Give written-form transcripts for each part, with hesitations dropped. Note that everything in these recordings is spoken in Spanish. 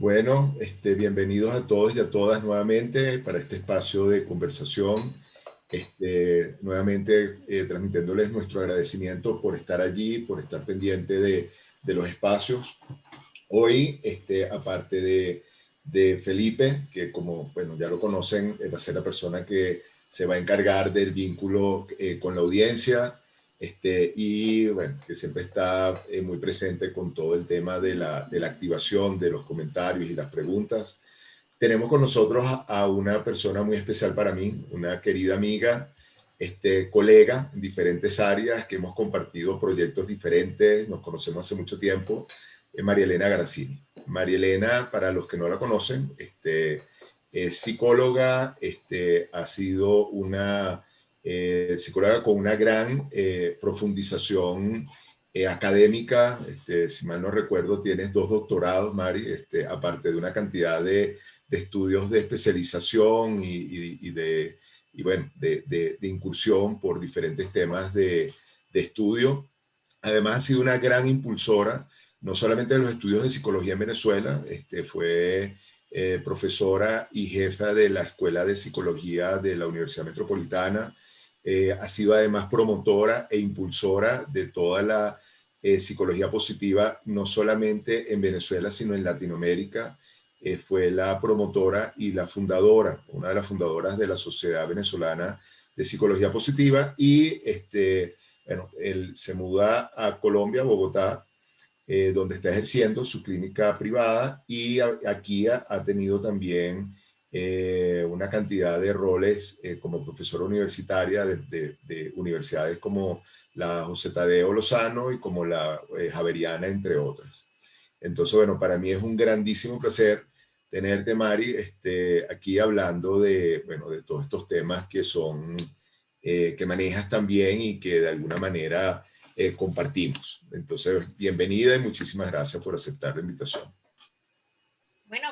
Bueno, bienvenidos a todos y a todas nuevamente para este espacio de conversación. Nuevamente transmitiéndoles nuestro agradecimiento por estar allí, por estar pendiente de los espacios. Hoy, aparte de Felipe, que como bueno, ya lo conocen, va a ser la persona que se va a encargar del vínculo con la audiencia, y bueno, que siempre está muy presente con todo el tema de la activación de los comentarios y las preguntas. Tenemos con nosotros a una persona muy especial para mí, una querida amiga, colega en diferentes áreas, que hemos compartido proyectos diferentes, nos conocemos hace mucho tiempo, María Elena Garazzini. María Elena, para los que no la conocen, es psicóloga, ha sido una psicóloga con una gran profundización académica. Si mal no recuerdo, tienes 2 doctorados, Mari, aparte de una cantidad de estudios de especialización de incursión por diferentes temas de estudio. Además, ha sido una gran impulsora, no solamente de los estudios de psicología en Venezuela, fue profesora y jefa de la Escuela de Psicología de la Universidad Metropolitana. Ha sido además promotora e impulsora de toda la psicología positiva, no solamente en Venezuela, sino en Latinoamérica. Fue la promotora y la fundadora, una de las fundadoras de la Sociedad Venezolana de Psicología Positiva, y bueno, él se muda a Colombia, a Bogotá, donde está ejerciendo su clínica privada, y aquí ha tenido también una cantidad de roles como profesora universitaria de universidades como la José Tadeo Lozano y como la Javeriana, entre otras. Entonces, bueno, para mí es un grandísimo placer tenerte, Mari, aquí hablando bueno, de todos estos temas que son, que manejas también y que de alguna manera compartimos. Entonces, bienvenida y muchísimas gracias por aceptar la invitación. Bueno,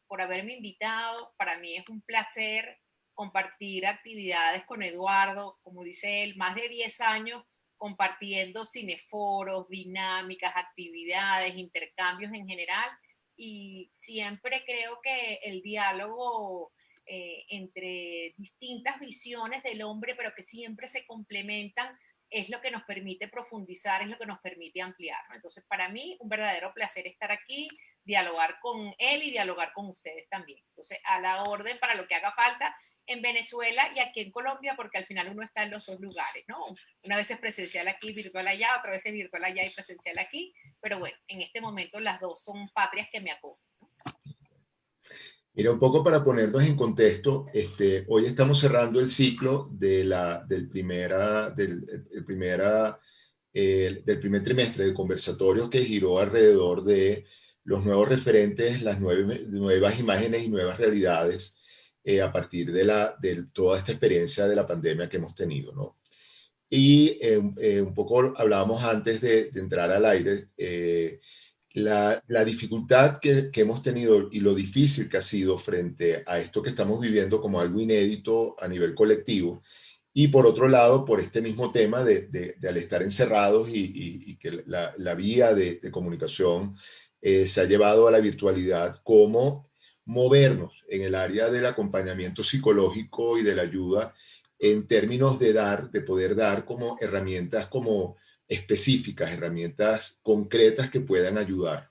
por haberme invitado. Para mí es un placer compartir actividades con Eduardo. Como dice él, más de 10 años compartiendo cineforos, dinámicas, actividades, intercambios en general. Y siempre creo que el diálogo entre distintas visiones del hombre, pero que siempre se complementan, es lo que nos permite profundizar, es lo que nos permite ampliar, ¿no? Entonces, para mí, un verdadero placer estar aquí, dialogar con él y dialogar con ustedes también. Entonces, a la orden para lo que haga falta en Venezuela y aquí en Colombia, porque al final uno está en los dos lugares, ¿no? Una vez es presencial aquí, virtual allá, otra vez es virtual allá y presencial aquí, pero bueno, en este momento las dos son patrias que me acogen. Mira, un poco para ponernos en contexto, hoy estamos cerrando el ciclo del primer trimestre de conversatorios, que giró alrededor de los nuevos referentes, las nuevas imágenes y nuevas realidades a partir de toda esta experiencia de la pandemia que hemos tenido, ¿no? Y un poco hablábamos antes de entrar al aire, la dificultad que hemos tenido y lo difícil que ha sido frente a esto que estamos viviendo como algo inédito a nivel colectivo. Y por otro lado, por este mismo tema de al estar encerrados y que la vía de comunicación se ha llevado a la virtualidad, cómo movernos en el área del acompañamiento psicológico y de la ayuda en términos de poder dar como herramientas como específicas, herramientas concretas que puedan ayudar.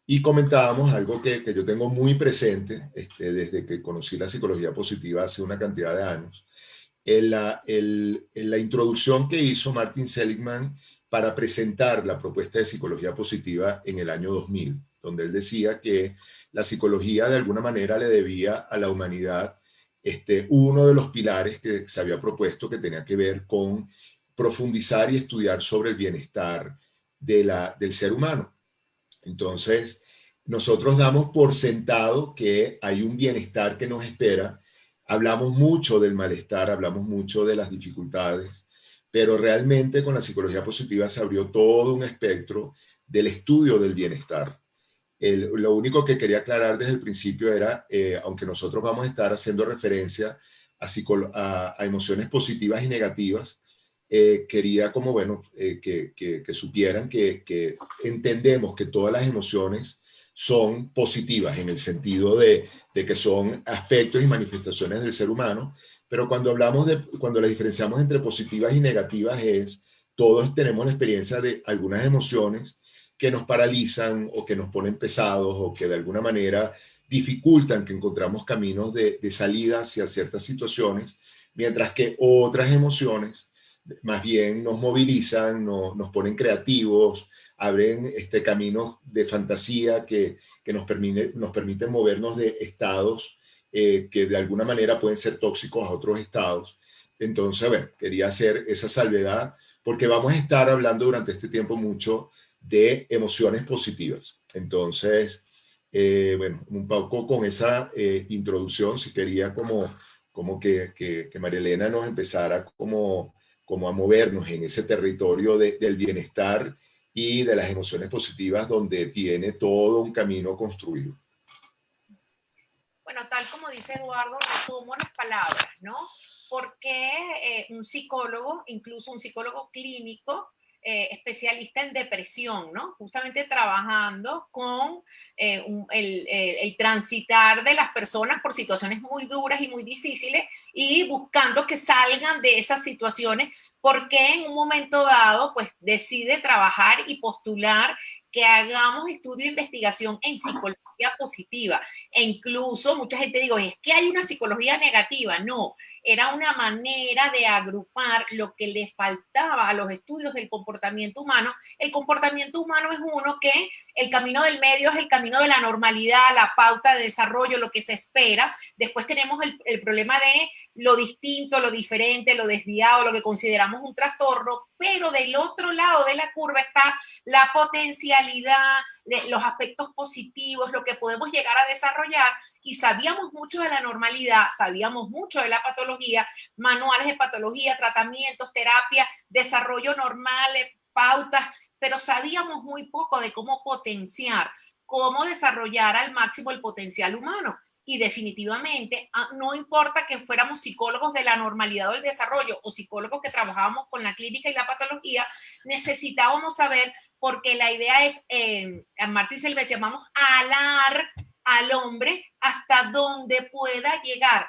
Y comentábamos algo que yo tengo muy presente desde que conocí la psicología positiva hace una cantidad de años, en la introducción que hizo Martin Seligman para presentar la propuesta de psicología positiva en el año 2000, donde él decía que la psicología de alguna manera le debía a la humanidad uno de los pilares que se había propuesto, que tenía que ver con profundizar y estudiar sobre el bienestar del ser humano. Entonces, nosotros damos por sentado que hay un bienestar que nos espera. Hablamos mucho del malestar, hablamos mucho de las dificultades, pero realmente con la psicología positiva se abrió todo un espectro del estudio del bienestar. Lo único que quería aclarar desde el principio era, aunque nosotros vamos a estar haciendo referencia a emociones positivas y negativas, quería como, bueno, que supieran que entendemos que todas las emociones son positivas en el sentido de que son aspectos y manifestaciones del ser humano, pero cuando las diferenciamos entre positivas y negativas todos tenemos la experiencia de algunas emociones que nos paralizan o que nos ponen pesados o que de alguna manera dificultan que encontramos caminos de salida hacia ciertas situaciones, mientras que otras emociones más bien nos movilizan, nos ponen creativos, abren caminos de fantasía que nos permiten movernos de estados que de alguna manera pueden ser tóxicos a otros estados. Entonces, bueno, quería hacer esa salvedad porque vamos a estar hablando durante este tiempo mucho de emociones positivas. Entonces, bueno, un poco con esa introducción, si quería como que María Elena nos empezara como a movernos en ese territorio del bienestar y de las emociones positivas donde tiene todo un camino construido. Bueno, tal como dice Eduardo, retomo las palabras, ¿no? Porque un psicólogo, incluso un psicólogo clínico, especialista en depresión, ¿no? Justamente trabajando con el transitar de las personas por situaciones muy duras y muy difíciles y buscando que salgan de esas situaciones porque en un momento dado, pues decide trabajar y postular que hagamos estudio e investigación en psicología positiva. E incluso mucha gente digo, es que hay una psicología negativa. No, era una manera de agrupar lo que le faltaba a los estudios del comportamiento humano. El comportamiento humano es uno que el camino del medio es el camino de la normalidad, la pauta de desarrollo, lo que se espera. Después tenemos el problema de lo distinto, lo diferente, lo desviado, lo que consideramos un trastorno, pero del otro lado de la curva está la potencialidad, los aspectos positivos, lo que podemos llegar a desarrollar, y sabíamos mucho de la normalidad, sabíamos mucho de la patología, manuales de patología, tratamientos, terapia, desarrollo normal, pautas, pero sabíamos muy poco de cómo potenciar, cómo desarrollar al máximo el potencial humano. Y definitivamente, no importa que fuéramos psicólogos de la normalidad o del desarrollo o psicólogos que trabajábamos con la clínica y la patología, necesitábamos saber, porque la idea es, a Martín Selves llamamos alar al hombre hasta donde pueda llegar.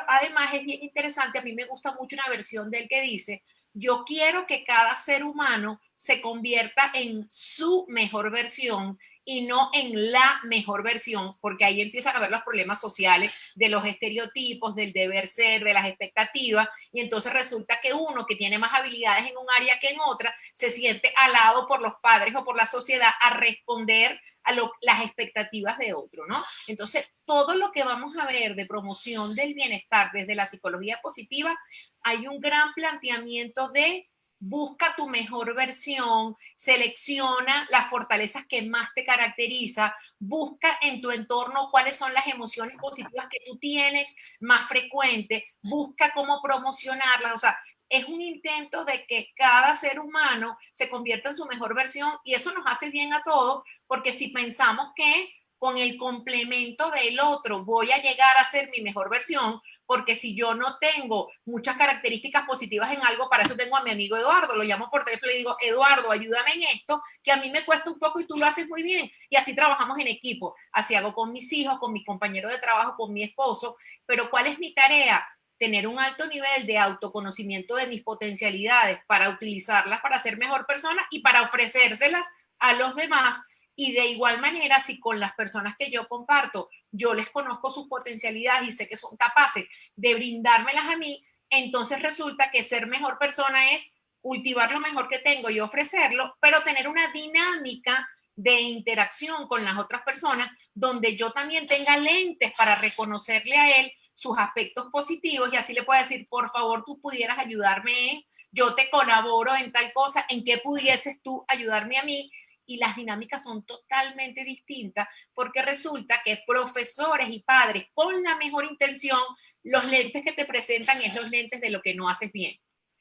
Además es bien interesante, a mí me gusta mucho una versión del que dice, yo quiero que cada ser humano se convierta en su mejor versión y no en la mejor versión, porque ahí empiezan a ver los problemas sociales de los estereotipos, del deber ser, de las expectativas, y entonces resulta que uno que tiene más habilidades en un área que en otra, se siente alado por los padres o por la sociedad a responder a las expectativas de otro, ¿no? Entonces, todo lo que vamos a ver de promoción del bienestar desde la psicología positiva, hay un gran planteamiento de busca tu mejor versión, selecciona las fortalezas que más te caracteriza, busca en tu entorno cuáles son las emociones positivas que tú tienes más frecuente, busca cómo promocionarlas, o sea, es un intento de que cada ser humano se convierta en su mejor versión, y eso nos hace bien a todos, porque si pensamos que con el complemento del otro voy a llegar a ser mi mejor versión, porque si yo no tengo muchas características positivas en algo, para eso tengo a mi amigo Eduardo, lo llamo por teléfono y le digo, Eduardo, ayúdame en esto, que a mí me cuesta un poco y tú lo haces muy bien, y así trabajamos en equipo, así hago con mis hijos, con mi compañero de trabajo, con mi esposo, pero ¿cuál es mi tarea? Tener un alto nivel de autoconocimiento de mis potencialidades para utilizarlas para ser mejor persona y para ofrecérselas a los demás. Y de igual manera, si con las personas que yo comparto, yo les conozco sus potencialidades y sé que son capaces de brindármelas a mí, entonces resulta que ser mejor persona es cultivar lo mejor que tengo y ofrecerlo, pero tener una dinámica de interacción con las otras personas donde yo también tenga lentes para reconocerle a él sus aspectos positivos y así le puedo decir, por favor, tú pudieras ayudarme en, yo te colaboro en tal cosa, en qué pudieses tú ayudarme a mí. Y las dinámicas son totalmente distintas porque resulta que profesores y padres con la mejor intención, los lentes que te presentan es los lentes de lo que no haces bien.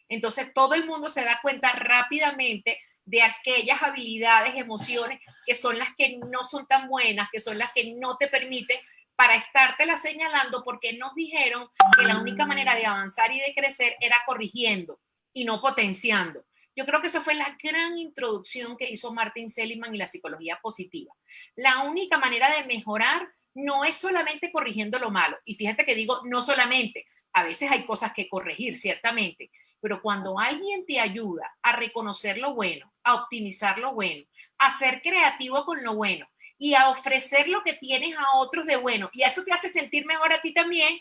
Entonces todo el mundo se da cuenta rápidamente de aquellas habilidades, emociones que son las que no son tan buenas, que son las que no te permiten para estártela señalando, porque nos dijeron que la única manera de avanzar y de crecer era corrigiendo y no potenciando. Yo creo que esa fue la gran introducción que hizo Martin Seligman y la psicología positiva. La única manera de mejorar no es solamente corrigiendo lo malo. Y fíjate que digo, no solamente, a veces hay cosas que corregir, ciertamente, pero cuando alguien te ayuda a reconocer lo bueno, a optimizar lo bueno, a ser creativo con lo bueno y a ofrecer lo que tienes a otros de bueno, y eso te hace sentir mejor a ti también,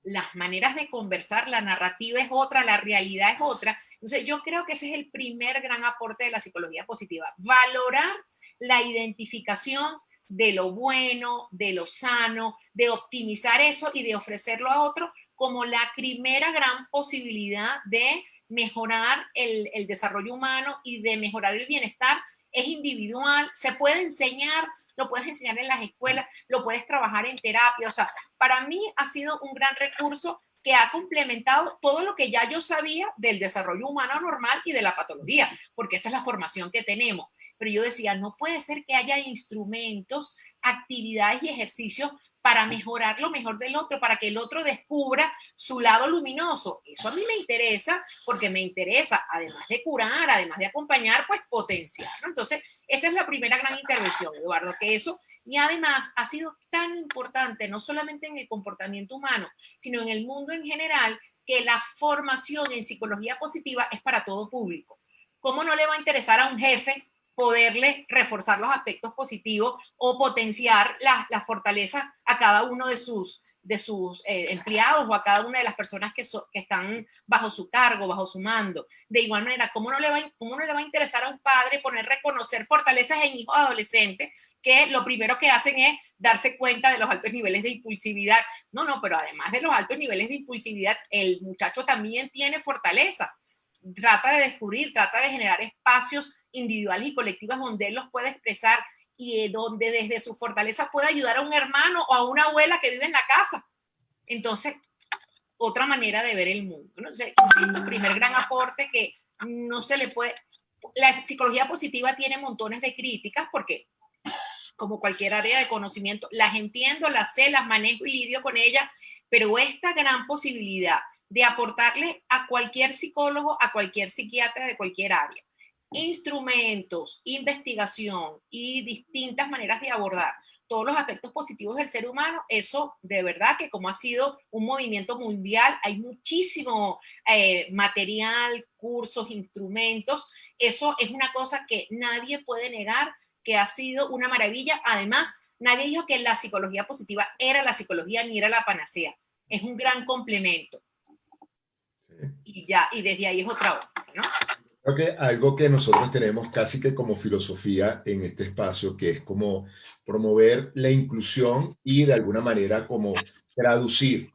las maneras de conversar, la narrativa es otra, la realidad es otra. Entonces, yo creo que ese es el primer gran aporte de la psicología positiva, valorar la identificación de lo bueno, de lo sano, de optimizar eso y de ofrecerlo a otro como la primera gran posibilidad de mejorar el desarrollo humano y de mejorar el bienestar. Es individual, se puede enseñar, lo puedes enseñar en las escuelas, lo puedes trabajar en terapia. O sea, para mí ha sido un gran recurso que ha complementado todo lo que ya yo sabía del desarrollo humano normal y de la patología, porque esa es la formación que tenemos. Pero yo decía, no puede ser que haya instrumentos, actividades y ejercicios para mejorar lo mejor del otro, para que el otro descubra su lado luminoso. Eso a mí me interesa porque me interesa, además de curar, además de acompañar, pues potenciar, ¿no? Entonces, esa es la primera gran intervención, Eduardo, que eso, y además ha sido tan importante, no solamente en el comportamiento humano, sino en el mundo en general, que la formación en psicología positiva es para todo público. ¿Cómo no le va a interesar a un jefe poderle reforzar los aspectos positivos o potenciar las fortalezas a cada uno de sus empleados o a cada una de las personas que están bajo su cargo, bajo su mando? De igual manera, ¿cómo no le va a interesar a un padre poner reconocer fortalezas en hijos adolescentes que lo primero que hacen es darse cuenta de los altos niveles de impulsividad? No, pero además de los altos niveles de impulsividad, el muchacho también tiene fortalezas. Trata de descubrir, trata de generar espacios individuales y colectivos donde él los puede expresar y donde desde su fortaleza puede ayudar a un hermano o a una abuela que vive en la casa. Entonces, otra manera de ver el mundo, ¿no? Entonces, insisto, primer gran aporte que no se le puede... La psicología positiva tiene montones de críticas porque, como cualquier área de conocimiento, las entiendo, las sé, las manejo y lidio con ellas, pero esta gran posibilidad de aportarle a cualquier psicólogo, a cualquier psiquiatra de cualquier área, instrumentos, investigación y distintas maneras de abordar todos los aspectos positivos del ser humano, eso de verdad que como ha sido un movimiento mundial, hay muchísimo material, cursos, instrumentos, eso es una cosa que nadie puede negar, que ha sido una maravilla. Además, nadie dijo que la psicología positiva era la psicología ni era la panacea, es un gran complemento. Y ya, y desde ahí es otra hora, ¿no? Creo que algo que nosotros tenemos casi que como filosofía en este espacio, que es como promover la inclusión y de alguna manera como traducir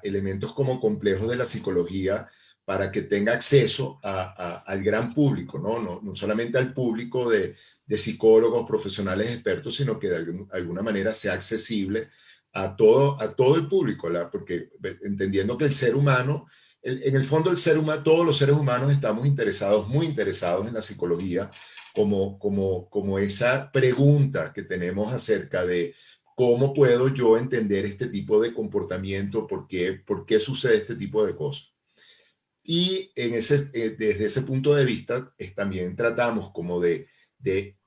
elementos como complejos de la psicología para que tenga acceso al gran público, ¿no? No solamente al público de psicólogos, profesionales, expertos, sino que de alguna manera sea accesible a todo el público, porque entendiendo que el ser humano en el fondo, todos los seres humanos estamos muy interesados en la psicología, como esa pregunta que tenemos acerca de cómo puedo yo entender este tipo de comportamiento, por qué sucede este tipo de cosas. Y desde ese punto de vista, también tratamos como de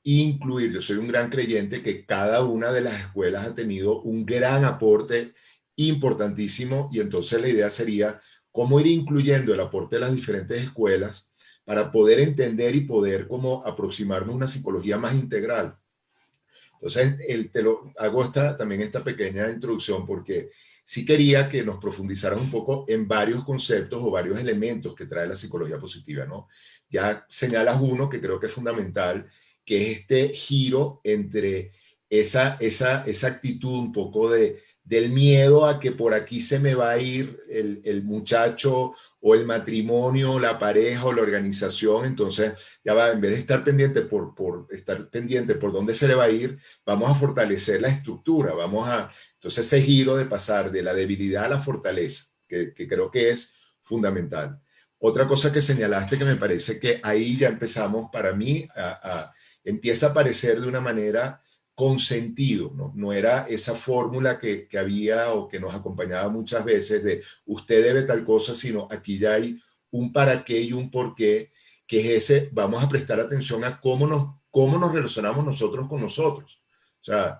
incluir, yo soy un gran creyente que cada una de las escuelas ha tenido un gran aporte importantísimo, y entonces la idea sería cómo ir incluyendo el aporte de las diferentes escuelas para poder entender y poder como aproximarnos a una psicología más integral. Entonces, hago también esta pequeña introducción porque sí quería que nos profundizaran un poco en varios conceptos o varios elementos que trae la psicología positiva, ¿no? Ya señalas uno que creo que es fundamental, que es este giro entre esa actitud un poco del miedo a que por aquí se me va a ir el muchacho o el matrimonio, la pareja o la organización. Entonces, ya va, en vez de estar pendiente por estar pendiente por dónde se le va a ir, vamos a fortalecer la estructura, entonces ese giro de pasar de la debilidad a la fortaleza, que creo que es fundamental. Otra cosa que señalaste que me parece que ahí ya empezamos, para mí, empieza a aparecer de una manera con sentido, ¿no? No era esa fórmula que había o que nos acompañaba muchas veces de usted debe tal cosa, sino aquí ya hay un para qué y un por qué, que es ese, vamos a prestar atención a cómo nos relacionamos nosotros con nosotros. O sea,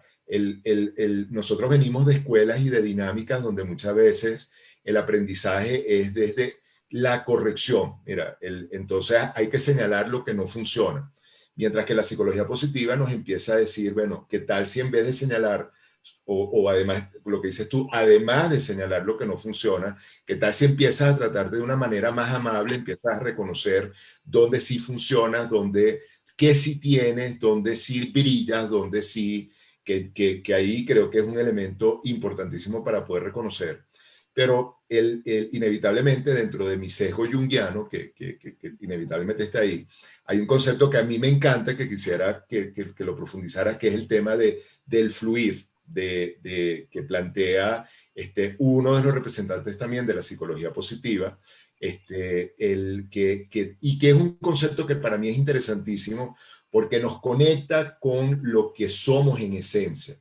nosotros venimos de escuelas y de dinámicas donde muchas veces el aprendizaje es desde la corrección. Mira, entonces hay que señalar lo que no funciona. Mientras que la psicología positiva nos empieza a decir, bueno, ¿qué tal si en vez de señalar, o además, lo que dices tú, además de señalar lo que no funciona, qué tal si empiezas a tratar de una manera más amable, empiezas a reconocer dónde sí funciona, dónde, qué sí tienes, dónde sí brillas, dónde sí, que ahí creo que es un elemento importantísimo para poder reconocer. Pero inevitablemente dentro de mi sesgo junguiano, que inevitablemente está ahí, hay un concepto que a mí me encanta, que quisiera que lo profundizara, que es el tema del fluir, que plantea uno de los representantes también de la psicología positiva, y que es un concepto que para mí es interesantísimo porque nos conecta con lo que somos en esencia.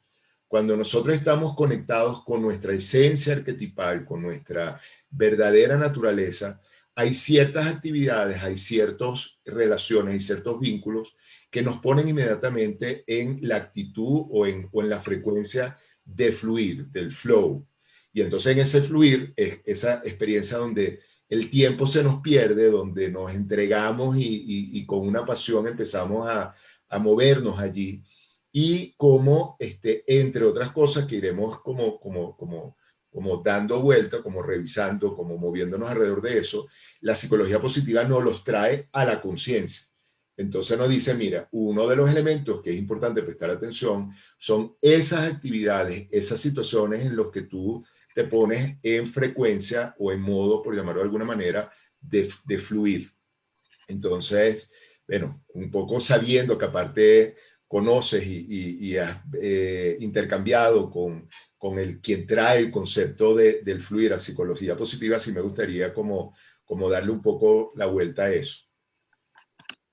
Cuando nosotros estamos conectados con nuestra esencia arquetipal, con nuestra verdadera naturaleza, hay ciertas actividades, hay ciertas relaciones y ciertos vínculos que nos ponen inmediatamente en la actitud o en la frecuencia de fluir, del flow. Y entonces en ese fluir es esa experiencia donde el tiempo se nos pierde, donde nos entregamos y con una pasión empezamos a movernos allí. Y como, entre otras cosas que iremos como dando vuelta, como revisando, como moviéndonos alrededor de eso, la psicología positiva nos los trae a la conciencia. Entonces nos dice, mira, uno de los elementos que es importante prestar atención son esas actividades, esas situaciones en las que tú te pones en frecuencia o en modo, por llamarlo de alguna manera, de fluir. Entonces, bueno, un poco sabiendo que aparte conoces y has intercambiado con quien trae el concepto del fluir a psicología positiva, sí me gustaría como darle un poco la vuelta a eso.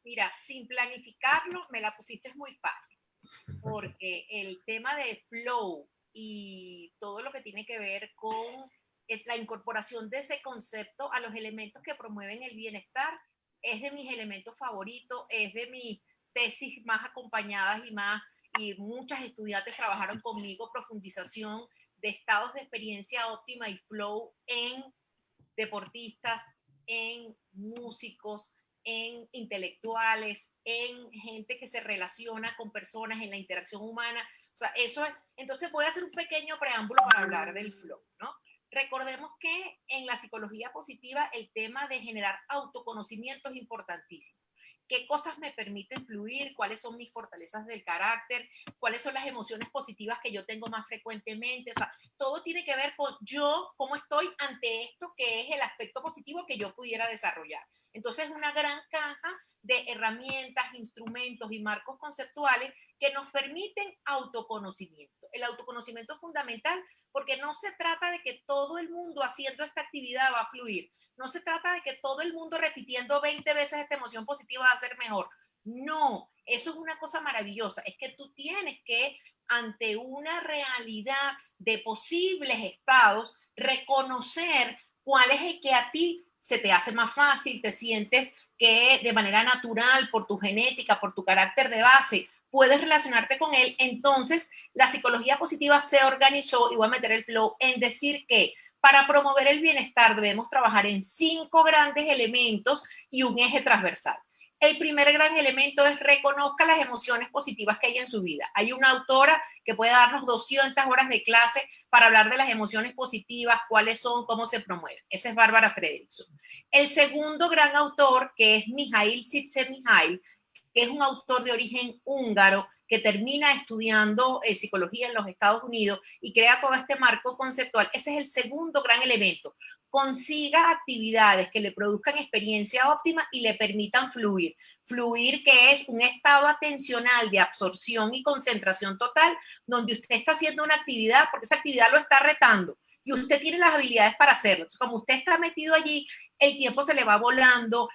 Mira, sin planificarlo, me la pusiste muy fácil, porque el tema de flow y todo lo que tiene que ver con la incorporación de ese concepto a los elementos que promueven el bienestar es de mis elementos favoritos, es de mis tesis más acompañadas y muchas estudiantes trabajaron conmigo profundización de estados de experiencia óptima y flow en deportistas, en músicos, en intelectuales, en gente que se relaciona con personas, en la interacción humana. O sea, eso es. Entonces voy a hacer un pequeño preámbulo para hablar del flow, ¿no? Recordemos que en la psicología positiva el tema de generar autoconocimiento es importantísimo. ¿Qué cosas me permiten fluir? ¿Cuáles son mis fortalezas del carácter? ¿Cuáles son las emociones positivas que yo tengo más frecuentemente? O sea, todo tiene que ver con yo, cómo estoy ante esto, que es el aspecto positivo que yo pudiera desarrollar. Entonces, una gran caja de herramientas, instrumentos y marcos conceptuales que nos permiten autoconocimiento. El autoconocimiento es fundamental porque no se trata de que todo el mundo haciendo esta actividad va a fluir. No se trata de que todo el mundo repitiendo 20 veces esta emoción positiva va a ser mejor. No, eso es una cosa maravillosa. Es que tú tienes que, ante una realidad de posibles estados, reconocer cuál es el que a ti se te hace más fácil, te sientes que de manera natural, por tu genética, por tu carácter de base, puedes relacionarte con él. Entonces, la psicología positiva se organizó, y voy a meter el flow, en decir que para promover el bienestar debemos trabajar en 5 grandes elementos y un eje transversal. El primer gran elemento es reconozca las emociones positivas que hay en su vida. Hay una autora que puede darnos 200 horas de clase para hablar de las emociones positivas, cuáles son, cómo se promueven. Esa es Bárbara Fredrickson. El segundo gran autor, que es Mihail Csikszentmihalyi, que es un autor de origen húngaro que termina estudiando psicología en los Estados Unidos y crea todo este marco conceptual. Ese es el segundo gran elemento. Consiga actividades que le produzcan experiencia óptima y le permitan fluir. Fluir, que es un estado atencional de absorción y concentración total, donde usted está haciendo una actividad porque esa actividad lo está retando y usted tiene las habilidades para hacerlo. Entonces, como usted está metido allí, el tiempo se le va volando,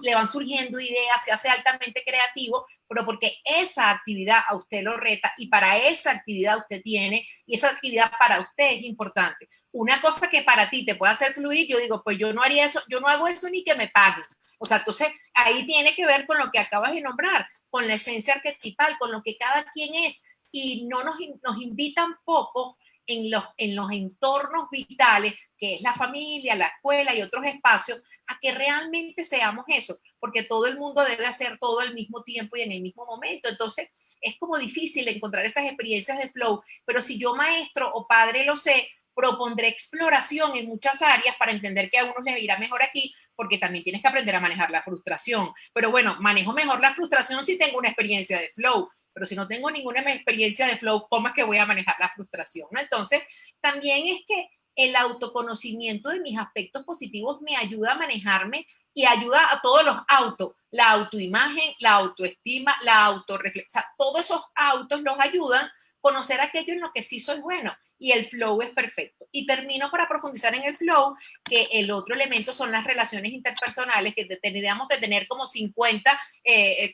le van surgiendo ideas, se hace altamente creativo, pero porque esa actividad a usted lo reta y para esa actividad usted tiene, y esa actividad para usted es importante. Una cosa que para ti te puede pueda hacer fluir, yo digo, pues yo no haría eso, yo no hago eso ni que me paguen. O sea, entonces ahí tiene que ver con lo que acabas de nombrar, con la esencia arquetipal, con lo que cada quien es, y no nos invitan poco en los entornos vitales, que es la familia, la escuela y otros espacios, a que realmente seamos eso, porque todo el mundo debe hacer todo al mismo tiempo y en el mismo momento. Entonces, es como difícil encontrar estas experiencias de flow, pero si yo maestro o padre lo sé, propondré exploración en muchas áreas para entender que a unos les irá mejor aquí, porque también tienes que aprender a manejar la frustración. Pero bueno, manejo mejor la frustración si tengo una experiencia de flow, pero si no tengo ninguna experiencia de flow, ¿cómo es que voy a manejar la frustración? ¿No? Entonces, también es que el autoconocimiento de mis aspectos positivos me ayuda a manejarme y ayuda a todos los autos, la autoimagen, la autoestima, la autorreflexión, todos esos autos los ayudan a conocer aquello en lo que sí soy bueno, y el flow es perfecto. Y termino para profundizar en el flow, que el otro elemento son las relaciones interpersonales, que tendríamos que tener como 50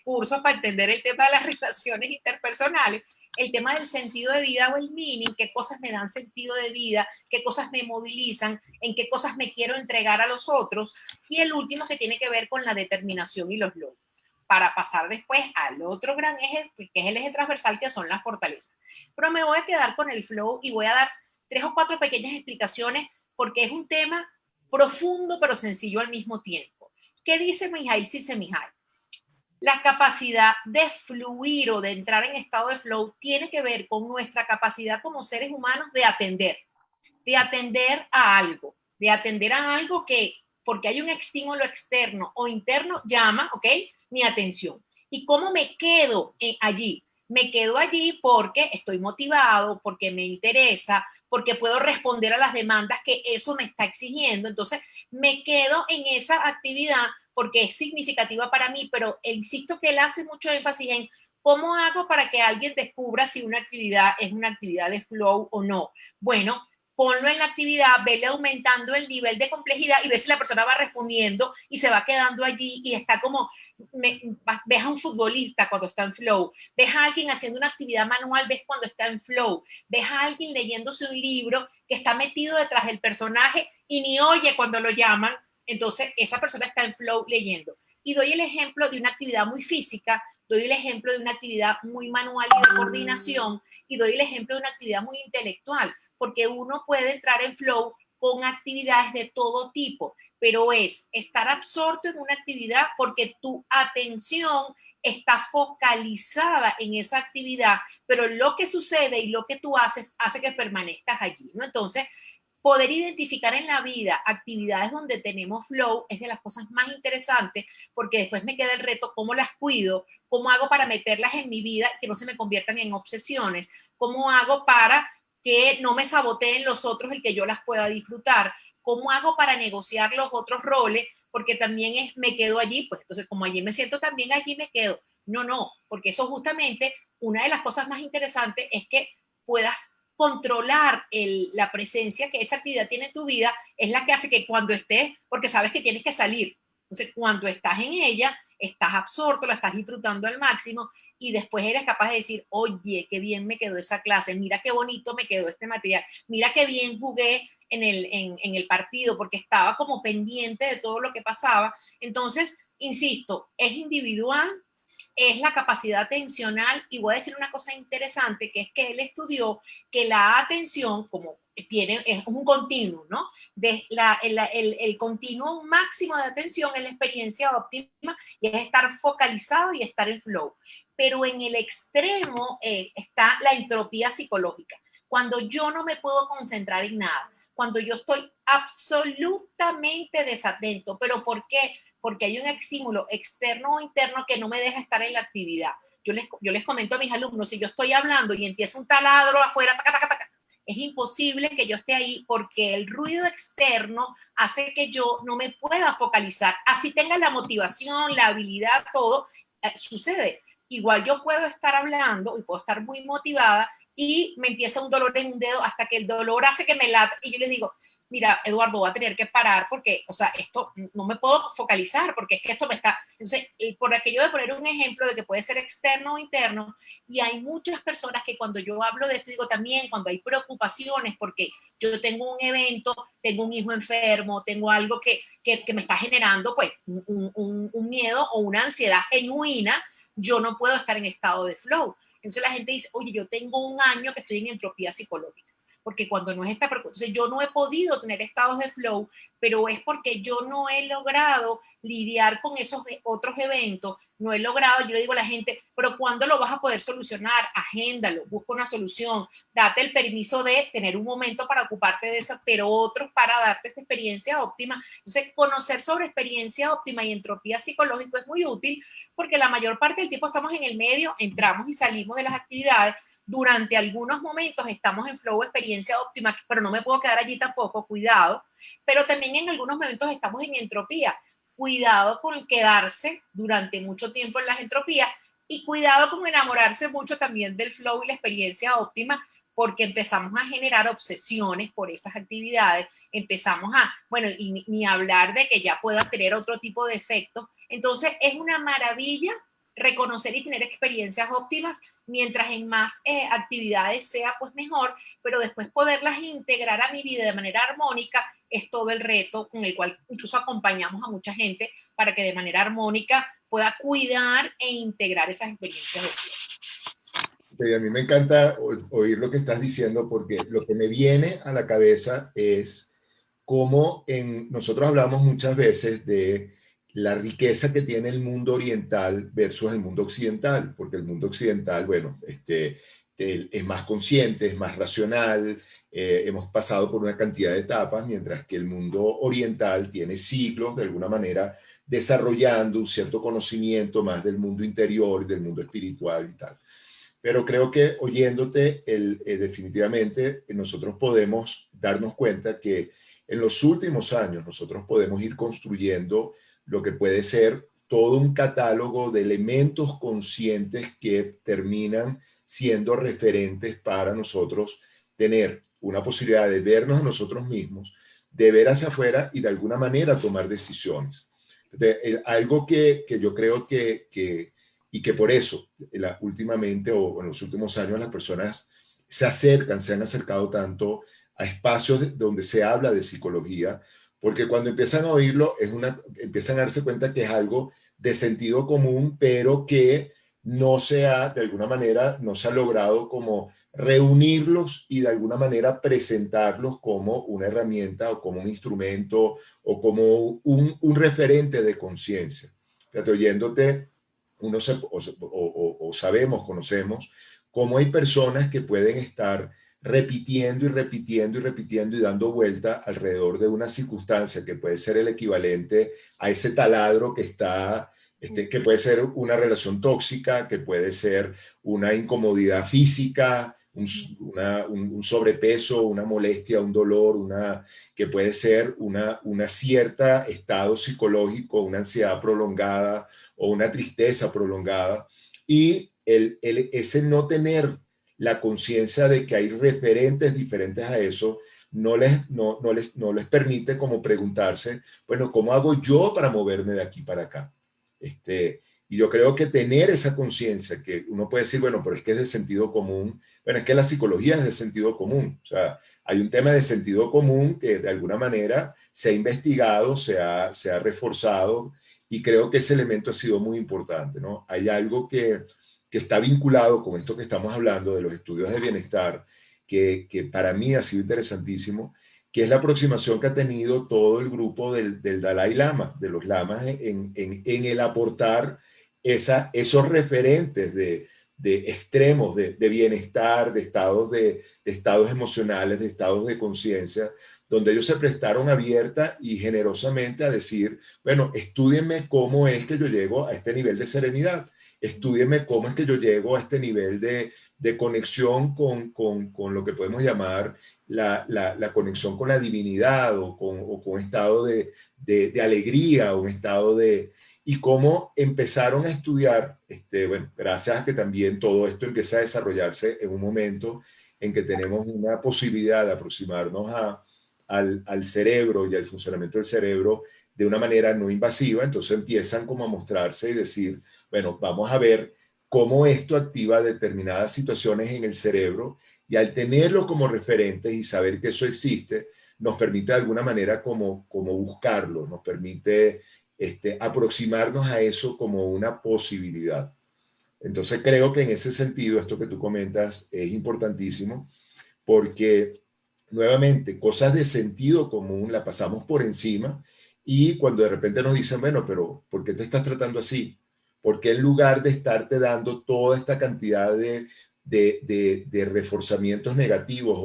cursos para entender el tema de las relaciones interpersonales, el tema del sentido de vida o el meaning, qué cosas me dan sentido de vida, qué cosas me movilizan, en qué cosas me quiero entregar a los otros, y el último que tiene que ver con la determinación y los logros, para pasar después al otro gran eje, que es el eje transversal, que son las fortalezas. Pero me voy a quedar con el flow y voy a dar 3 o 4 pequeñas explicaciones, porque es un tema profundo pero sencillo al mismo tiempo. ¿Qué dice Mihaly Csikszentmihalyi? La capacidad de fluir o de entrar en estado de flow tiene que ver con nuestra capacidad como seres humanos de atender a algo que, porque hay un estímulo externo o interno, llama, ¿ok?, mi atención. ¿Y cómo me quedo allí? Me quedo allí porque estoy motivado, porque me interesa, porque puedo responder a las demandas que eso me está exigiendo. Entonces, me quedo en esa actividad porque es significativa para mí, pero insisto que él hace mucho énfasis en cómo hago para que alguien descubra si una actividad es una actividad de flow o no. Bueno, ponlo en la actividad, vele aumentando el nivel de complejidad y ve si la persona va respondiendo y se va quedando allí y está como, ves a un futbolista cuando está en flow, ves a alguien haciendo una actividad manual, ves cuando está en flow, ves a alguien leyéndose un libro que está metido detrás del personaje y ni oye cuando lo llaman, entonces esa persona está en flow leyendo. Y doy el ejemplo de una actividad muy física, doy el ejemplo de una actividad muy manual y de coordinación, y doy el ejemplo de una actividad muy intelectual, porque uno puede entrar en flow con actividades de todo tipo, pero es estar absorto en una actividad porque tu atención está focalizada en esa actividad, pero lo que sucede y lo que tú haces hace que permanezcas allí, ¿no? Entonces, poder identificar en la vida actividades donde tenemos flow es de las cosas más interesantes, porque después me queda el reto, cómo las cuido, cómo hago para meterlas en mi vida, que no se me conviertan en obsesiones, cómo hago para que no me saboteen los otros y que yo las pueda disfrutar, cómo hago para negociar los otros roles, porque también es, me quedo allí, pues entonces como allí me siento también, allí me quedo. No, porque eso justamente, una de las cosas más interesantes es que puedas controlar la presencia que esa actividad tiene en tu vida, es la que hace que cuando estés, porque sabes que tienes que salir, entonces cuando estás en ella, estás absorto, la estás disfrutando al máximo y después eres capaz de decir, oye, qué bien me quedó esa clase, mira qué bonito me quedó este material, mira qué bien jugué en el partido, porque estaba como pendiente de todo lo que pasaba. Entonces, insisto, es individual, es la capacidad atencional, y voy a decir una cosa interesante, que es que él estudió que la atención, como es un continuo, ¿no? El continuo máximo de atención es la experiencia óptima y es estar focalizado y estar en flow. Pero en el extremo está la entropía psicológica, cuando yo no me puedo concentrar en nada, cuando yo estoy absolutamente desatento. ¿Pero por qué? Porque hay un estímulo externo o interno que no me deja estar en la actividad. Yo les comento a mis alumnos, si yo estoy hablando y empieza un taladro afuera, taca, taca, taca, es imposible que yo esté ahí porque el ruido externo hace que yo no me pueda focalizar. Así tenga la motivación, la habilidad, todo, sucede. igual yo puedo estar hablando y puedo estar muy motivada y me empieza un dolor en un dedo hasta que el dolor hace que me lata y yo les digo, mira, Eduardo, voy a tener que parar porque, o sea, esto no me puedo focalizar porque es que esto me está... Entonces, por aquello de poner un ejemplo de que puede ser externo o interno, y hay muchas personas que cuando yo hablo de esto, digo también cuando hay preocupaciones, porque yo tengo un evento, tengo un hijo enfermo, tengo algo que me está generando pues un miedo o una ansiedad genuina, yo no puedo estar en estado de flow. Entonces la gente dice, oye, yo tengo un año que estoy en entropía psicológica porque cuando no es esta preocupación, entonces yo no he podido tener estados de flow, pero es porque yo no he logrado lidiar con esos otros eventos, no he logrado, yo le digo a la gente, pero ¿cuándo lo vas a poder solucionar? Agéndalo, busca una solución, date el permiso de tener un momento para ocuparte de eso, pero otros para darte esta experiencia óptima. Entonces, conocer sobre experiencia óptima y entropía psicológica es muy útil porque la mayor parte del tiempo estamos en el medio, entramos y salimos de las actividades, durante algunos momentos estamos en flow, experiencia óptima, pero no me puedo quedar allí tampoco, cuidado, pero también en algunos momentos estamos en entropía, cuidado con quedarse durante mucho tiempo en las entropías y cuidado con enamorarse mucho también del flow y la experiencia óptima, porque empezamos a generar obsesiones por esas actividades, empezamos a, bueno, y ni hablar de que ya pueda tener otro tipo de efectos. Entonces es una maravilla reconocer y tener experiencias óptimas, mientras en más actividades sea pues mejor, pero después poderlas integrar a mi vida de manera armónica es todo el reto con el cual incluso acompañamos a mucha gente para que de manera armónica pueda cuidar e integrar esas experiencias óptimas. A mí me encanta oír lo que estás diciendo porque lo que me viene a la cabeza es cómo nosotros hablamos muchas veces de la riqueza que tiene el mundo oriental versus el mundo occidental, porque el mundo occidental, bueno, es más consciente, es más racional, hemos pasado por una cantidad de etapas, mientras que el mundo oriental tiene siglos, de alguna manera, desarrollando un cierto conocimiento más del mundo interior, del mundo espiritual y tal. Pero creo que oyéndote, definitivamente nosotros podemos darnos cuenta que en los últimos años nosotros podemos ir construyendo lo que puede ser todo un catálogo de elementos conscientes que terminan siendo referentes para nosotros tener una posibilidad de vernos a nosotros mismos, de ver hacia afuera y de alguna manera tomar decisiones. Algo que yo creo y que por eso últimamente o en los últimos años las personas se han acercado tanto a espacios donde se habla de psicología, porque cuando empiezan a oírlo empiezan a darse cuenta que es algo de sentido común, pero que de alguna manera, no se ha logrado como reunirlos y de alguna manera presentarlos como una herramienta o como un instrumento o como un referente de conciencia. Oyéndote, sabemos, conocemos, cómo hay personas que pueden estar repitiendo y repitiendo y repitiendo y dando vuelta alrededor de una circunstancia que puede ser el equivalente a ese taladro que está, que puede ser una relación tóxica, que puede ser una incomodidad física, un sobrepeso, una molestia, un dolor, que puede ser una cierta estado psicológico, una ansiedad prolongada o una tristeza prolongada, y ese no tener la conciencia de que hay referentes diferentes a eso, no les permite como preguntarse, bueno, ¿cómo hago yo para moverme de aquí para acá? Y yo creo que tener esa conciencia, que uno puede decir, bueno, pero es que es de sentido común, bueno, es que la psicología es de sentido común, o sea, hay un tema de sentido común que de alguna manera se ha investigado, se ha reforzado, y creo que ese elemento ha sido muy importante, ¿no? Hay algo que está vinculado con esto que estamos hablando de los estudios de bienestar, que para mí ha sido interesantísimo, que es la aproximación que ha tenido todo el grupo del Dalai Lama, de los lamas, en el aportar esos referentes de extremos de bienestar, de estados emocionales, de estados de conciencia, donde ellos se prestaron abierta y generosamente a decir, bueno, estúdienme cómo es que yo llego a este nivel de serenidad, estúdienme cómo es que yo llego a este nivel de conexión con lo que podemos llamar la conexión con la divinidad o con un estado de alegría, un estado de... y cómo empezaron a estudiar, bueno, gracias a que también todo esto empieza a desarrollarse en un momento en que tenemos una posibilidad de aproximarnos al cerebro y al funcionamiento del cerebro de una manera no invasiva, entonces empiezan como a mostrarse y decir, bueno, vamos a ver cómo esto activa determinadas situaciones en el cerebro y al tenerlo como referentes y saber que eso existe, nos permite de alguna manera como buscarlo, nos permite aproximarnos a eso como una posibilidad. Entonces creo que en ese sentido, esto que tú comentas es importantísimo porque nuevamente cosas de sentido común la pasamos por encima y cuando de repente nos dicen, bueno, pero ¿por qué te estás tratando así? ¿Por qué en lugar de estarte dando toda esta cantidad de reforzamientos negativos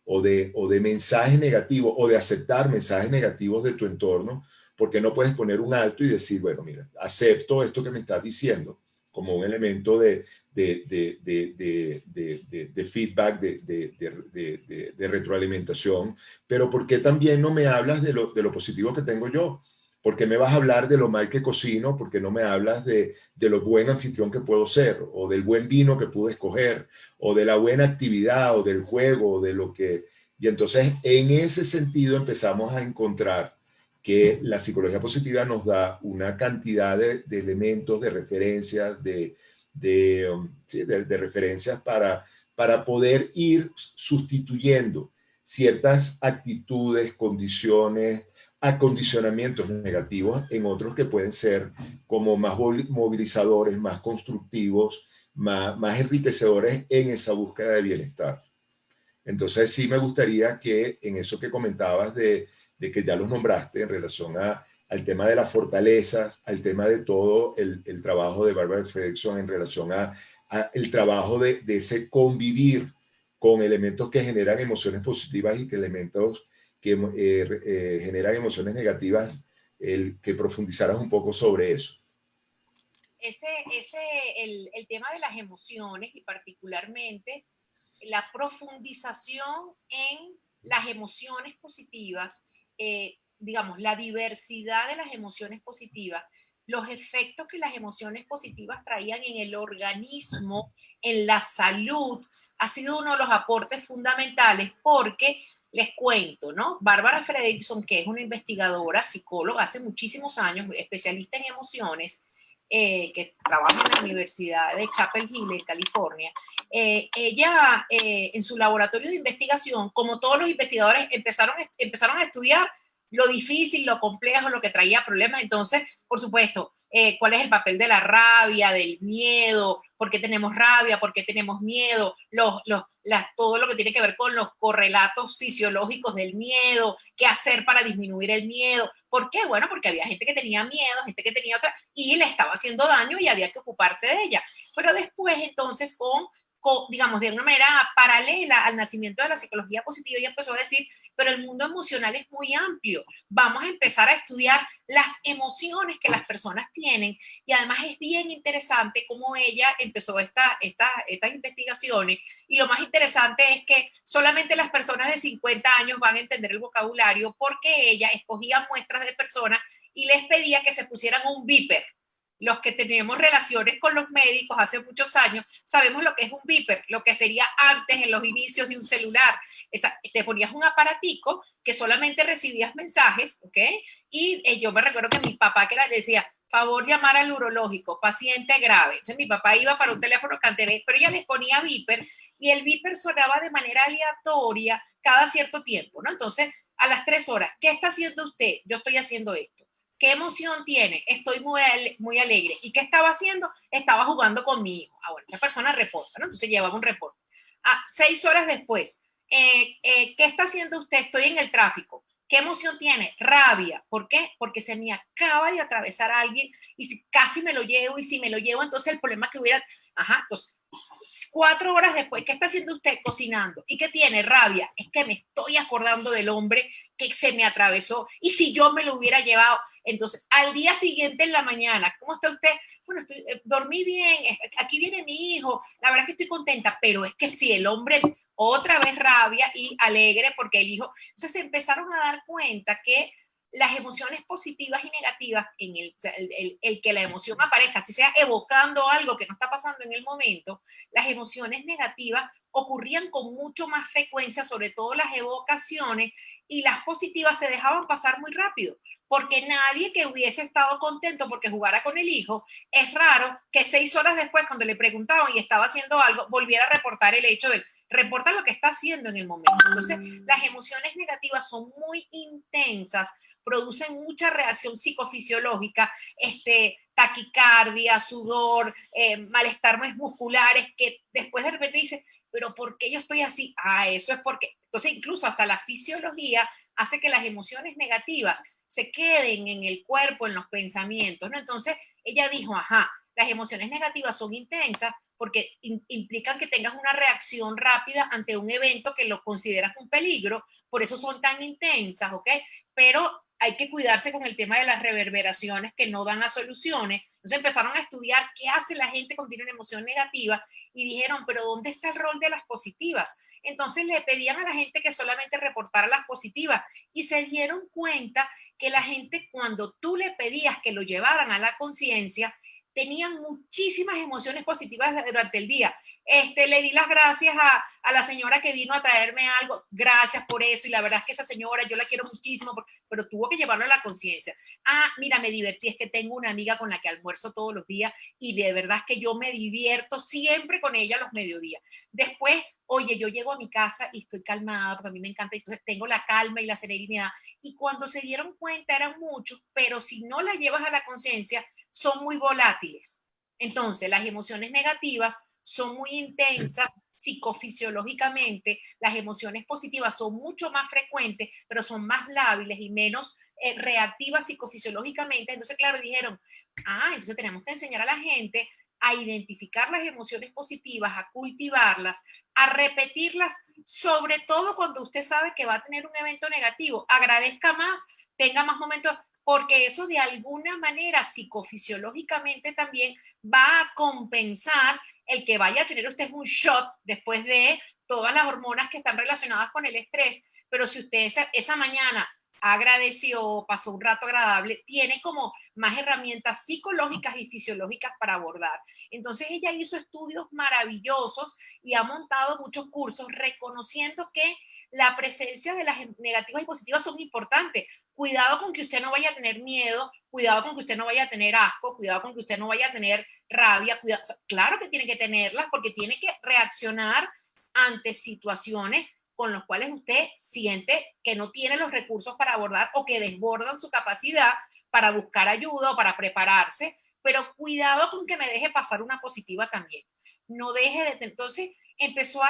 o de mensajes negativos o de aceptar mensajes negativos de tu entorno, por qué no puedes poner un alto y decir, bueno, mira, acepto esto que me estás diciendo como un elemento de feedback, de retroalimentación, pero ¿por qué también no me hablas de lo positivo que tengo yo? ¿Por qué me vas a hablar de lo mal que cocino? ¿Por qué no me hablas de lo buen anfitrión que puedo ser? ¿O del buen vino que pude escoger? ¿O de la buena actividad? ¿O del juego? ¿O de lo que...? Y entonces, en ese sentido, empezamos a encontrar que la psicología positiva nos da una cantidad de elementos, de referencias, sí, de referencias para poder ir sustituyendo ciertas actitudes, condiciones, acondicionamientos negativos en otros que pueden ser como más movilizadores, más constructivos, más enriquecedores en esa búsqueda de bienestar. Entonces sí me gustaría que en eso que comentabas de que ya los nombraste en relación al tema de las fortalezas, al tema de todo el trabajo de Barbara Fredrickson en relación a el trabajo de ese convivir con elementos que generan emociones positivas y que elementos que generan emociones negativas, que profundizaras un poco sobre eso. El tema de las emociones y particularmente la profundización en las emociones positivas, digamos, la diversidad de las emociones positivas, los efectos que las emociones positivas traían en el organismo, en la salud, ha sido uno de los aportes fundamentales porque les cuento, ¿no? Barbara Fredrickson, que es una investigadora, psicóloga, hace muchísimos años, especialista en emociones, que trabaja en la Universidad de Chapel Hill, en California, ella en su laboratorio de investigación, como todos los investigadores, empezaron a estudiar lo difícil, lo complejo, lo que traía problemas. Entonces, por supuesto, cuál es el papel de la rabia, del miedo, por qué tenemos rabia, por qué tenemos miedo, todo lo que tiene que ver con los correlatos fisiológicos del miedo, qué hacer para disminuir el miedo. ¿Por qué? Bueno, porque había gente que tenía miedo, gente que tenía otra, y le estaba haciendo daño y había que ocuparse de ella. Pero después, entonces, digamos, de una manera paralela al nacimiento de la psicología positiva, ella empezó a decir, pero el mundo emocional es muy amplio, vamos a empezar a estudiar las emociones que las personas tienen, y además es bien interesante cómo ella empezó estas investigaciones, y lo más interesante es que solamente las personas de 50 años van a entender el vocabulario, porque ella escogía muestras de personas y les pedía que se pusieran un beeper. Los que tenemos relaciones con los médicos hace muchos años, sabemos lo que es un beeper, lo que sería antes en los inicios de un celular. Te ponías un aparatico que solamente recibías mensajes, ¿ok? Y yo me recuerdo que mi papá que le decía, favor llamar al urológico, paciente grave. Entonces mi papá iba para un teléfono cantebé, pero ella les ponía beeper y el beeper sonaba de manera aleatoria cada cierto tiempo, ¿no? Entonces, a las 3 horas, ¿qué está haciendo usted? Yo estoy haciendo esto. ¿Qué emoción tiene? Estoy muy alegre. ¿Y qué estaba haciendo? Estaba jugando con mi hijo. Ah, bueno, esa persona reporta, ¿no? Entonces llevaba un reporte. 6 horas después, ¿qué está haciendo usted? Estoy en el tráfico. ¿Qué emoción tiene? Rabia. ¿Por qué? Porque se me acaba de atravesar a alguien y si casi me lo llevo, y si me lo llevo, entonces el problema que hubiera... Ajá, entonces 4 horas después, ¿qué está haciendo usted? Cocinando. ¿Y qué tiene? Rabia. Es que me estoy acordando del hombre que se me atravesó y si yo me lo hubiera llevado. Entonces, al día siguiente en la mañana, ¿cómo está usted? Bueno, dormí bien, aquí viene mi hijo, la verdad es que estoy contenta, pero es que si el hombre otra vez rabia y alegre porque el hijo... Entonces se empezaron a dar cuenta que las emociones positivas y negativas, o sea, el que la emoción aparezca, si sea evocando algo que no está pasando en el momento, las emociones negativas ocurrían con mucho más frecuencia, sobre todo las evocaciones, y las positivas se dejaban pasar muy rápido, porque nadie que hubiese estado contento porque jugara con el hijo, es raro que 6 horas después, cuando le preguntaban y estaba haciendo algo, volviera a reportar el hecho de reporta lo que está haciendo en el momento. Entonces, las emociones negativas son muy intensas, producen mucha reacción psicofisiológica, taquicardia, sudor, malestar musculares, que después de repente dices, pero ¿por qué yo estoy así? Ah, eso es porque, entonces incluso hasta la fisiología hace que las emociones negativas se queden en el cuerpo, en los pensamientos, ¿no? Entonces ella dijo, ajá, las emociones negativas son intensas porque implican que tengas una reacción rápida ante un evento que lo consideras un peligro, por eso son tan intensas, ¿ok? Pero hay que cuidarse con el tema de las reverberaciones que no dan a soluciones. Entonces empezaron a estudiar qué hace la gente cuando tiene una emoción negativa y dijeron, pero ¿dónde está el rol de las positivas? Entonces le pedían a la gente que solamente reportara las positivas y se dieron cuenta que la gente, cuando tú le pedías que lo llevaran a la conciencia, tenían muchísimas emociones positivas durante el día. Le di las gracias a la señora que vino a traerme algo, gracias por eso, y la verdad es que esa señora yo la quiero muchísimo, pero tuvo que llevarlo a la conciencia. Ah, mira, me divertí, es que tengo una amiga con la que almuerzo todos los días y de verdad es que yo me divierto siempre con ella los mediodías. Después, oye, yo llego a mi casa y estoy calmada porque a mí me encanta, entonces tengo la calma y la serenidad, y cuando se dieron cuenta eran muchos, pero si no la llevas a la conciencia, son muy volátiles. Entonces, las emociones negativas son muy intensas psicofisiológicamente, las emociones positivas son mucho más frecuentes, pero son más lábiles y menos reactivas psicofisiológicamente. Entonces, claro, dijeron, entonces tenemos que enseñar a la gente a identificar las emociones positivas, a cultivarlas, a repetirlas, sobre todo cuando usted sabe que va a tener un evento negativo. Agradezca más, tenga más momentos, porque eso de alguna manera psicofisiológicamente también va a compensar el que vaya a tener usted un shot después de todas las hormonas que están relacionadas con el estrés, pero si usted esa mañana agradeció, pasó un rato agradable, tiene como más herramientas psicológicas y fisiológicas para abordar. Entonces ella hizo estudios maravillosos y ha montado muchos cursos reconociendo que la presencia de las negativas y positivas son importantes. Cuidado con que usted no vaya a tener miedo, cuidado con que usted no vaya a tener asco, cuidado con que usted no vaya a tener rabia, cuidado. O sea, claro que tiene que tenerlas porque tiene que reaccionar ante situaciones con los cuales usted siente que no tiene los recursos para abordar o que desbordan su capacidad para buscar ayuda o para prepararse, pero cuidado con que me deje pasar una positiva también. No deje de... Entonces empezó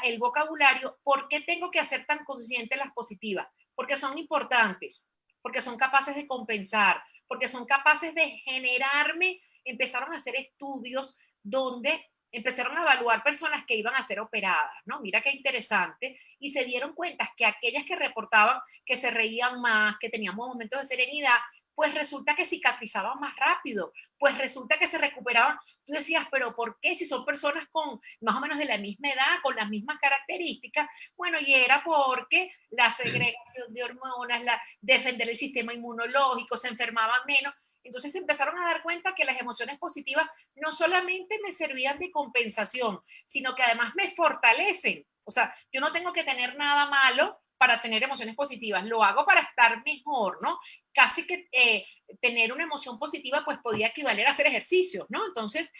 el vocabulario, ¿por qué tengo que hacer tan consciente las positivas? Porque son importantes, porque son capaces de compensar, porque son capaces de generarme. Empezaron a hacer estudios donde empezaron a evaluar personas que iban a ser operadas, ¿no? Mira qué interesante, y se dieron cuenta que aquellas que reportaban que se reían más, que teníamos momentos de serenidad, pues resulta que cicatrizaban más rápido, pues resulta que se recuperaban. Tú decías, pero ¿por qué? Si son personas con más o menos de la misma edad, con las mismas características. Bueno, y era porque la segregación de hormonas, defender el sistema inmunológico, se enfermaban menos. Entonces se empezaron a dar cuenta que las emociones positivas no solamente me servían de compensación, sino que además me fortalecen. O sea, yo no tengo que tener nada malo para tener emociones positivas, lo hago para estar mejor, ¿no? Casi que tener una emoción positiva pues podía equivaler a hacer ejercicios, ¿no? Entonces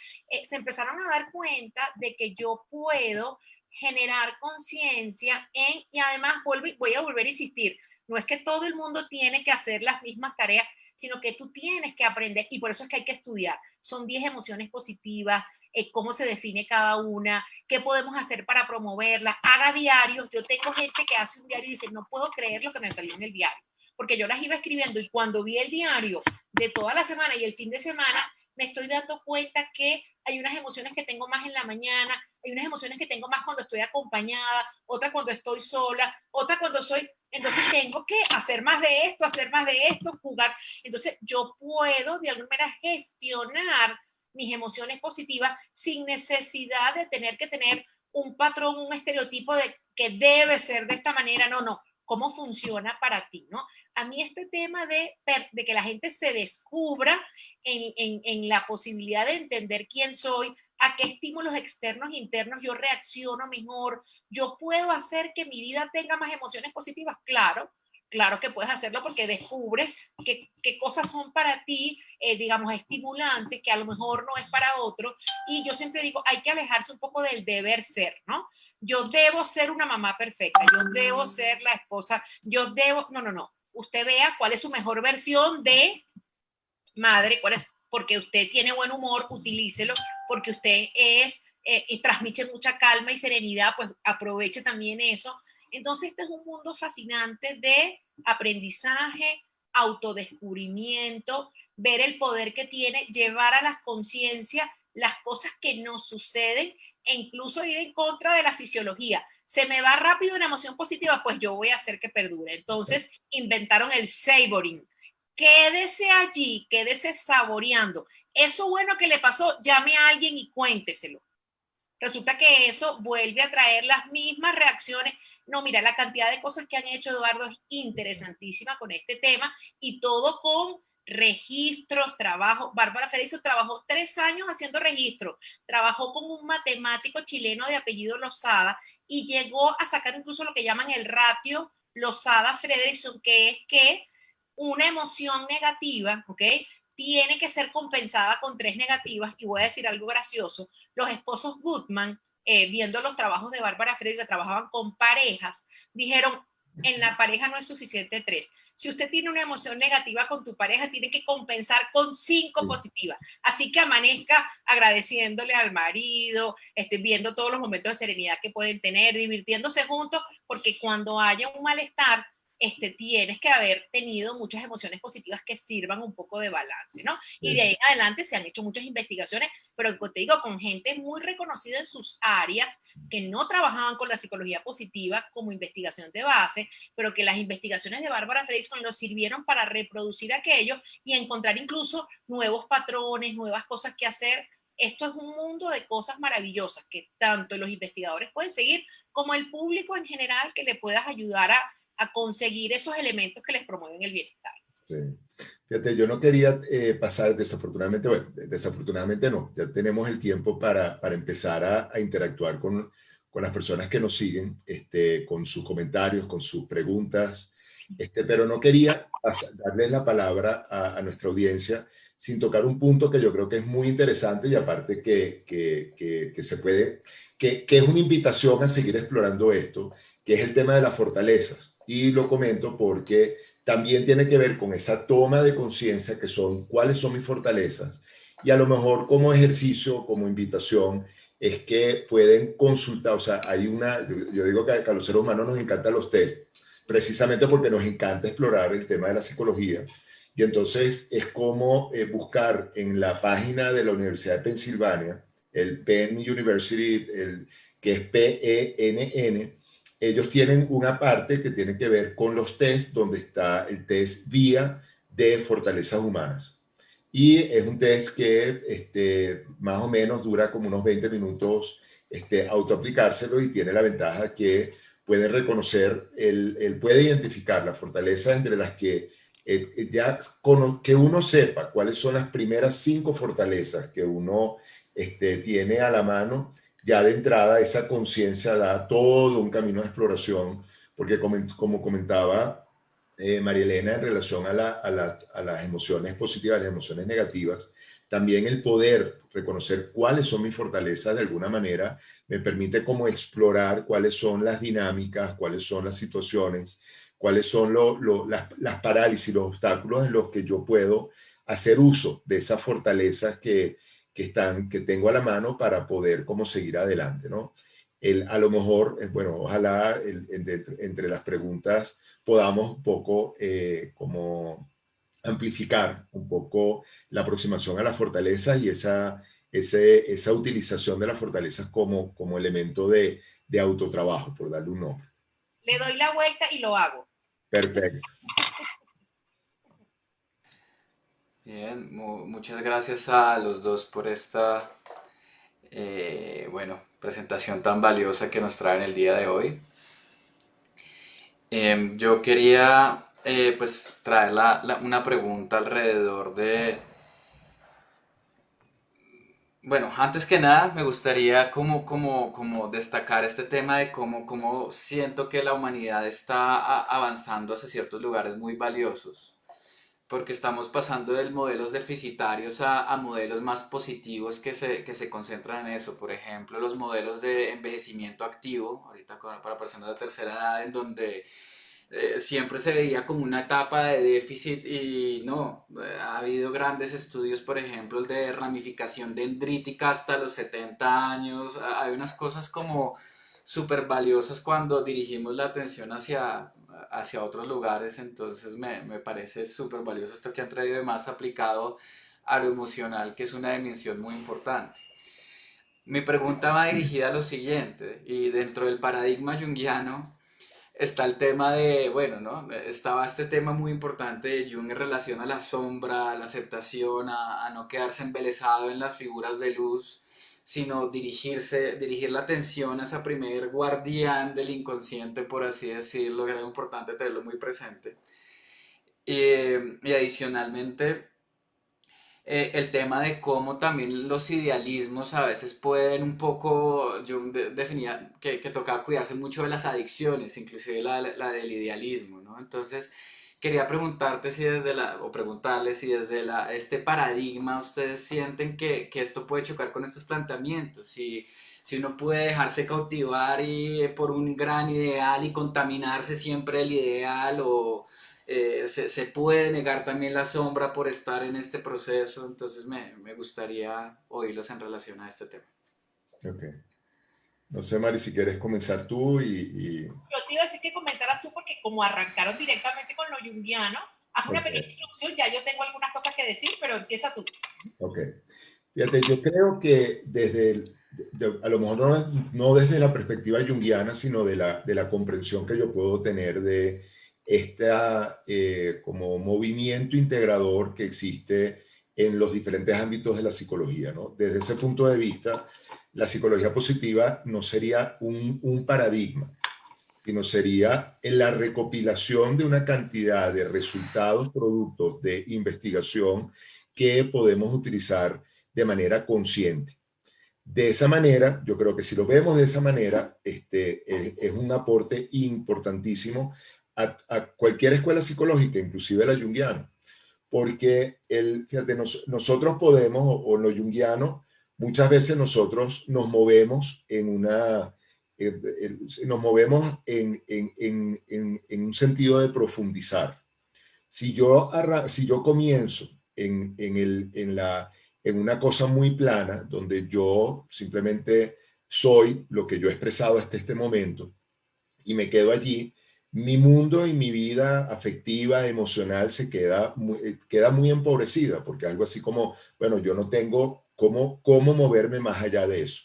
se empezaron a dar cuenta de que yo puedo generar conciencia y además voy a volver a insistir, no es que todo el mundo tiene que hacer las mismas tareas, sino que tú tienes que aprender, y por eso es que hay que estudiar. Son 10 emociones positivas, cómo se define cada una, qué podemos hacer para promoverla. Haga diarios. Yo tengo gente que hace un diario y dice, no puedo creer lo que me salió en el diario, porque yo las iba escribiendo y cuando vi el diario de toda la semana y el fin de semana, me estoy dando cuenta que hay unas emociones que tengo más en la mañana, hay unas emociones que tengo más cuando estoy acompañada, otra cuando estoy sola, otra cuando soy... Entonces tengo que hacer más de esto, jugar. Entonces yo puedo de alguna manera gestionar mis emociones positivas sin necesidad de tener que tener un patrón, un estereotipo de que debe ser de esta manera. No, no. cómo funciona para ti, ¿no? A mí este tema de que la gente se descubra en la posibilidad de entender quién soy, a qué estímulos externos e internos yo reacciono mejor, yo puedo hacer que mi vida tenga más emociones positivas, claro, claro que puedes hacerlo porque descubres qué cosas son para ti, digamos, estimulantes, que a lo mejor no es para otro. Y yo siempre digo, hay que alejarse un poco del deber ser, ¿no? Yo debo ser una mamá perfecta, yo debo ser la esposa, yo debo, no, no, no. Usted vea cuál es su mejor versión de madre, cuál es, porque usted tiene buen humor, utilícelo, porque usted es y transmite mucha calma y serenidad, pues aproveche también eso. Entonces, este es un mundo fascinante de aprendizaje, autodescubrimiento, ver el poder que tiene, llevar a la conciencia las cosas que nos suceden e incluso ir en contra de la fisiología. Se me va rápido una emoción positiva, pues yo voy a hacer que perdure. Entonces inventaron el savoring. Quédese allí, quédese saboreando. Eso bueno que le pasó, llame a alguien y cuénteselo. Resulta que eso vuelve a traer las mismas reacciones. No, mira, la cantidad de cosas que han hecho, Eduardo, es interesantísima con este tema y todo con registros, trabajo. Bárbara Federico trabajó 3 años haciendo registros, trabajó con un matemático chileno de apellido Lozada y llegó a sacar incluso lo que llaman el ratio Lozada-Fredrickson, que es que una emoción negativa, ¿ok? Tiene que ser compensada con 3 negativas. Y voy a decir algo gracioso. Los esposos Goodman, viendo los trabajos de Bárbara Freire, que trabajaban con parejas, dijeron, en la pareja no es suficiente 3. Si usted tiene una emoción negativa con tu pareja, tiene que compensar con 5 positivas. Así que amanezca agradeciéndole al marido, viendo todos los momentos de serenidad que pueden tener, divirtiéndose juntos, porque cuando haya un malestar, tienes que haber tenido muchas emociones positivas que sirvan un poco de balance, ¿no? Y de ahí en adelante se han hecho muchas investigaciones, pero te digo, con gente muy reconocida en sus áreas, que no trabajaban con la psicología positiva como investigación de base, pero que las investigaciones de Bárbara Freison nos sirvieron para reproducir aquello y encontrar incluso nuevos patrones, nuevas cosas que hacer. Esto es un mundo de cosas maravillosas que tanto los investigadores pueden seguir como el público en general, que le puedas ayudar a conseguir esos elementos que les promueven el bienestar. Sí. Fíjate, yo no quería pasar, desafortunadamente, bueno, desafortunadamente no, ya tenemos el tiempo para empezar a interactuar con las personas que nos siguen, con sus comentarios, con sus preguntas, pero no quería darles la palabra a nuestra audiencia sin tocar un punto que yo creo que es muy interesante y aparte que se puede, que es una invitación a seguir explorando esto, que es el tema de las fortalezas. Y lo comento porque también tiene que ver con esa toma de conciencia que son cuáles son mis fortalezas y a lo mejor como ejercicio, como invitación, es que pueden consultar, o sea, hay una, yo digo que a los seres humanos nos encantan los test, precisamente porque nos encanta explorar el tema de la psicología y entonces es como buscar en la página de la Universidad de Pensilvania, el Penn University, que es PENN, ellos tienen una parte que tiene que ver con los test, donde está el test VIA de fortalezas humanas. Y es un test que más o menos dura como unos 20 minutos autoaplicárselo y tiene la ventaja que puede reconocer, él puede identificar las fortalezas entre las que que uno sepa cuáles son las primeras 5 fortalezas que uno tiene a la mano. Ya de entrada esa conciencia da todo un camino de exploración, porque como comentaba María Elena en relación a las emociones positivas, las emociones negativas, también el poder reconocer cuáles son mis fortalezas de alguna manera me permite como explorar cuáles son las dinámicas, cuáles son las situaciones, cuáles son las parálisis, los obstáculos en los que yo puedo hacer uso de esas fortalezas que tengo a la mano para poder como seguir adelante, ¿no? A lo mejor, bueno, ojalá entre las preguntas podamos un poco como amplificar un poco la aproximación a las fortalezas y esa utilización de las fortalezas como elemento de autotrabajo, por darle un nombre. Le doy la vuelta y lo hago. Perfecto. Bien, muchas gracias a los dos por esta bueno, presentación tan valiosa que nos traen el día de hoy. Yo quería pues traer una pregunta alrededor de, bueno, antes que nada me gustaría como destacar este tema de cómo siento que la humanidad está avanzando hacia ciertos lugares muy valiosos, porque estamos pasando de modelos deficitarios a modelos más positivos que se concentran en eso. Por ejemplo, los modelos de envejecimiento activo, ahorita para personas de tercera edad, en donde siempre se veía como una etapa de déficit y no, ha habido grandes estudios, por ejemplo, el de ramificación dendrítica hasta los 70 años, hay unas cosas como súper valiosas cuando dirigimos la atención hacia otros lugares, entonces me parece súper valioso esto que han traído de más aplicado a lo emocional, que es una dimensión muy importante. Mi pregunta va dirigida a lo siguiente, y dentro del paradigma junguiano, está el tema de, bueno, ¿no? Estaba este tema muy importante de Jung en relación a la sombra, a la aceptación, a no quedarse embelesado en las figuras de luz, sino dirigir la atención a ese primer guardián del inconsciente, por así decirlo, que era importante tenerlo muy presente. Y adicionalmente, el tema de cómo también los idealismos a veces pueden un poco, Jung definía que tocaba cuidarse mucho de las adicciones, inclusive la del idealismo, ¿no? Entonces, quería preguntarte si o preguntarles si desde este paradigma ustedes sienten que esto puede chocar con estos planteamientos, si uno puede dejarse cautivar por un gran ideal y contaminarse siempre del ideal o se puede negar también la sombra por estar en este proceso, entonces me gustaría oírlos en relación a este tema. Ok. No sé, Mari, si quieres comenzar tú Yo te iba a decir que comenzaras tú porque como arrancaron directamente con lo junguiano, haz una Ok, pequeña introducción, ya yo tengo algunas cosas que decir, pero empieza tú. ok. Fíjate, yo creo que a lo mejor no desde la perspectiva junguiana, sino de la comprensión que yo puedo tener de esta como movimiento integrador que existe en los diferentes ámbitos de la psicología, ¿no? Desde ese punto de vista, la psicología positiva no sería un paradigma, sino sería en la recopilación de una cantidad de resultados, productos de investigación que podemos utilizar de manera consciente. De esa manera, yo creo que si lo vemos de esa manera, es un aporte importantísimo a cualquier escuela psicológica, inclusive la junguiana, porque fíjate, nosotros podemos, o en lo junguiano, muchas veces nosotros nos movemos nos movemos en un sentido de profundizar. Si yo comienzo en una cosa muy plana, donde yo simplemente soy lo que yo he expresado hasta este momento, y me quedo allí, mi mundo y mi vida afectiva, emocional, queda muy empobrecida, porque algo así como, bueno, yo no tengo cómo moverme más allá de eso.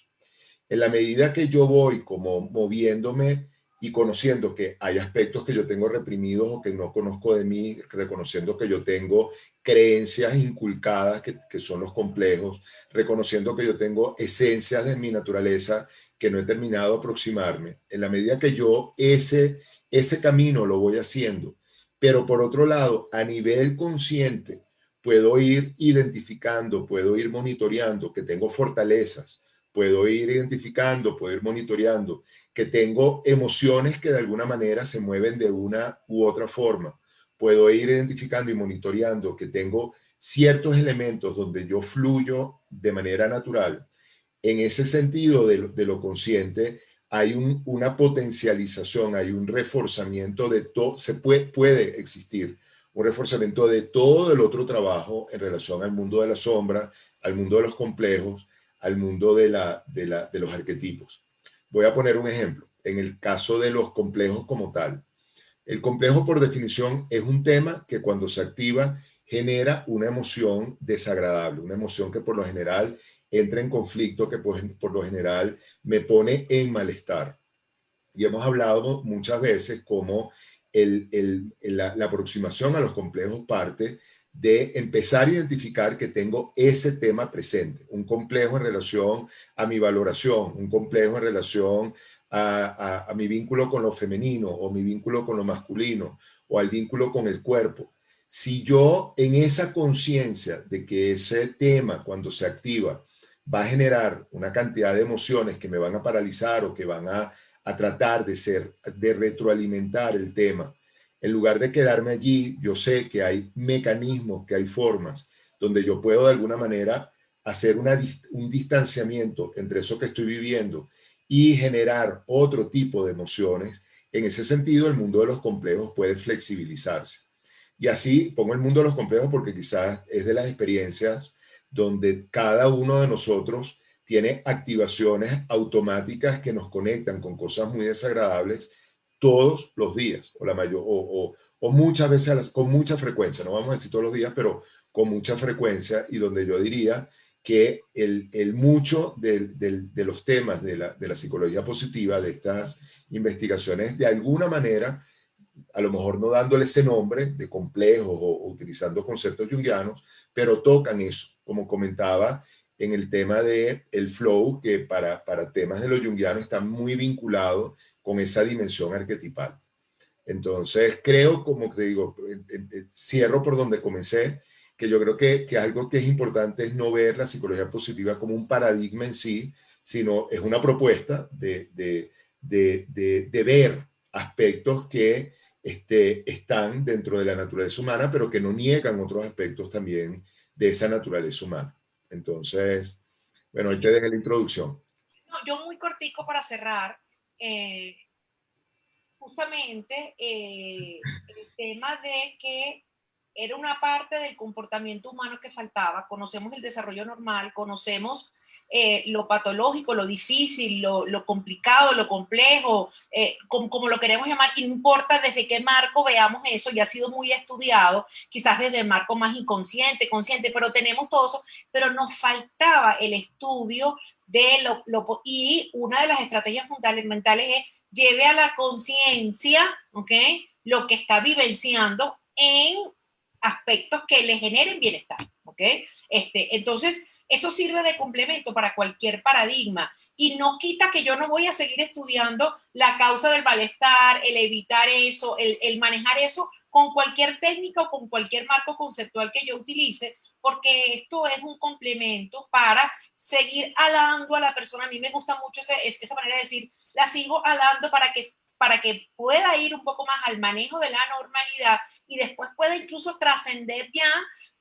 En la medida que yo voy como moviéndome y conociendo que hay aspectos que yo tengo reprimidos o que no conozco de mí, reconociendo que yo tengo creencias inculcadas que son los complejos, reconociendo que yo tengo esencias de mi naturaleza que no he terminado de aproximarme, en la medida que yo ese camino lo voy haciendo, pero por otro lado, a nivel consciente, puedo ir identificando, puedo ir monitoreando que tengo fortalezas, puedo ir identificando, puedo ir monitoreando, que tengo emociones que de alguna manera se mueven de una u otra forma. Puedo ir identificando y monitoreando que tengo ciertos elementos donde yo fluyo de manera natural. En ese sentido de lo consciente, hay una potencialización, hay un reforzamiento de todo, puede existir un reforzamiento de todo el otro trabajo en relación al mundo de la sombra, al mundo de los complejos, al mundo de los arquetipos. Voy a poner un ejemplo. En el caso de los complejos como tal, el complejo por definición es un tema que cuando se activa genera una emoción desagradable, una emoción que por lo general entra en conflicto, que por lo general me pone en malestar. Y hemos hablado muchas veces cómo la aproximación a los complejos parte de empezar a identificar que tengo ese tema presente, un complejo en relación a mi valoración, un complejo en relación a mi vínculo con lo femenino o mi vínculo con lo masculino o al vínculo con el cuerpo. Si yo en esa conciencia de que ese tema cuando se activa va a generar una cantidad de emociones que me van a paralizar o que van a tratar de retroalimentar el tema, en lugar de quedarme allí, yo sé que hay mecanismos, que hay formas donde yo puedo de alguna manera hacer un distanciamiento entre eso que estoy viviendo y generar otro tipo de emociones. En ese sentido, el mundo de los complejos puede flexibilizarse. Y así pongo el mundo de los complejos porque quizás es de las experiencias donde cada uno de nosotros tiene activaciones automáticas que nos conectan con cosas muy desagradables todos los días, o la mayor, o muchas veces, con mucha frecuencia, no vamos a decir todos los días, pero con mucha frecuencia, y donde yo diría que el mucho de los temas de la psicología positiva, de estas investigaciones, de alguna manera, a lo mejor no dándole ese nombre de complejos o utilizando conceptos junguianos, pero tocan eso, como comentaba en el tema de el flow, que para temas de lo junguiano está muy vinculado con esa dimensión arquetipal. Entonces, creo, como te digo, cierro por donde comencé, que yo creo que algo que es importante es no ver la psicología positiva como un paradigma en sí, sino es una propuesta de ver aspectos que están dentro de la naturaleza humana, pero que no niegan otros aspectos también de esa naturaleza humana. Entonces, bueno, ahí te dejo la introducción. No, yo muy cortico para cerrar. Eh, Justamente el tema de que era una parte del comportamiento humano que faltaba. Conocemos el desarrollo normal, conocemos lo patológico, lo difícil, lo complicado, lo complejo, como lo queremos llamar, y no importa desde qué marco veamos eso, ya ha sido muy estudiado, quizás desde el marco más inconsciente, consciente, pero tenemos todo eso, pero nos faltaba el estudio de y una de las estrategias fundamentales es lleve a la conciencia, ¿ok? Lo que está vivenciando en aspectos que le generen bienestar, ¿ok? Entonces, eso sirve de complemento para cualquier paradigma y no quita que yo no voy a seguir estudiando la causa del malestar, el evitar eso, el manejar eso con cualquier técnica o con cualquier marco conceptual que yo utilice, porque esto es un complemento para seguir halando a la persona. A mí me gusta mucho esa manera de decir, la sigo halando para que pueda ir un poco más al manejo de la normalidad y después pueda incluso trascender ya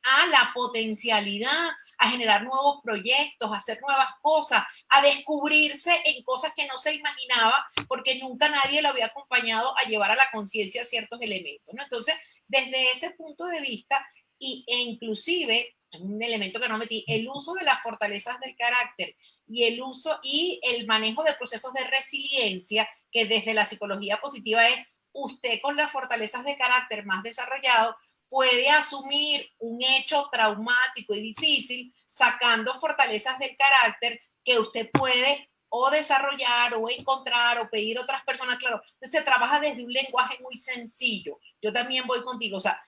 a la potencialidad, a generar nuevos proyectos, a hacer nuevas cosas, a descubrirse en cosas que no se imaginaba porque nunca nadie lo había acompañado a llevar a la conciencia ciertos elementos, ¿no? Entonces, desde ese punto de vista, e inclusive un elemento que no metí, el uso de las fortalezas del carácter y el uso y el manejo de procesos de resiliencia, que desde la psicología positiva es usted con las fortalezas de carácter más desarrollado puede asumir un hecho traumático y difícil sacando fortalezas del carácter que usted puede o desarrollar o encontrar o pedir a otras personas, claro, se trabaja desde un lenguaje muy sencillo. Yo también voy contigo, o sea,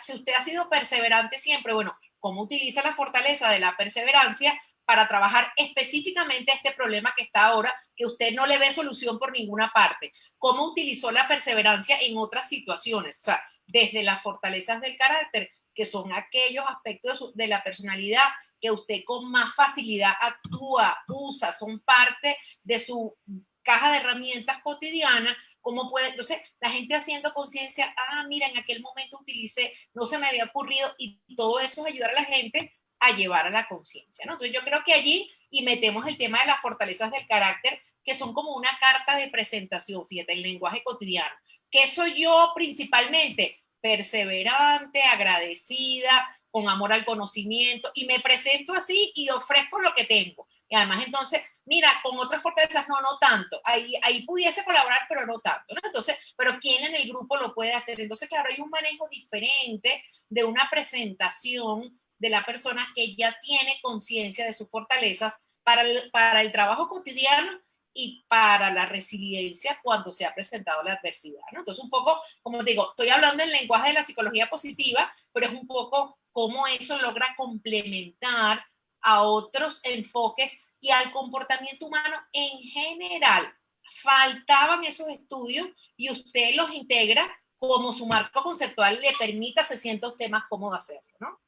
si usted ha sido perseverante siempre, bueno, ¿cómo utiliza la fortaleza de la perseverancia para trabajar específicamente este problema que está ahora, que usted no le ve solución por ninguna parte? ¿Cómo utilizó la perseverancia en otras situaciones? O sea, desde las fortalezas del carácter, que son aquellos aspectos de la personalidad que usted con más facilidad actúa, usa, son parte de su caja de herramientas cotidianas, cómo puede, entonces la gente haciendo conciencia, mira, en aquel momento utilicé, no se me había ocurrido, y todo eso es ayudar a la gente a llevar a la conciencia, ¿no? Entonces yo creo que allí, y metemos el tema de las fortalezas del carácter, que son como una carta de presentación, fíjate, el lenguaje cotidiano. ¿Qué soy yo principalmente? Perseverante, agradecida, con amor al conocimiento, y me presento así y ofrezco lo que tengo. Y además, entonces, mira, con otras fortalezas no tanto. Ahí pudiese colaborar, pero no tanto, ¿no? Entonces, pero ¿quién en el grupo lo puede hacer? Entonces, claro, hay un manejo diferente de una presentación de la persona que ya tiene conciencia de sus fortalezas para el trabajo cotidiano y para la resiliencia cuando se ha presentado la adversidad, ¿no? Entonces, un poco, como te digo, estoy hablando en lenguaje de la psicología positiva, pero es un poco cómo eso logra complementar a otros enfoques y al comportamiento humano en general, faltaban esos estudios y usted los integra como su marco conceptual le permita, se sienta usted más cómodo hacerlo, ¿no?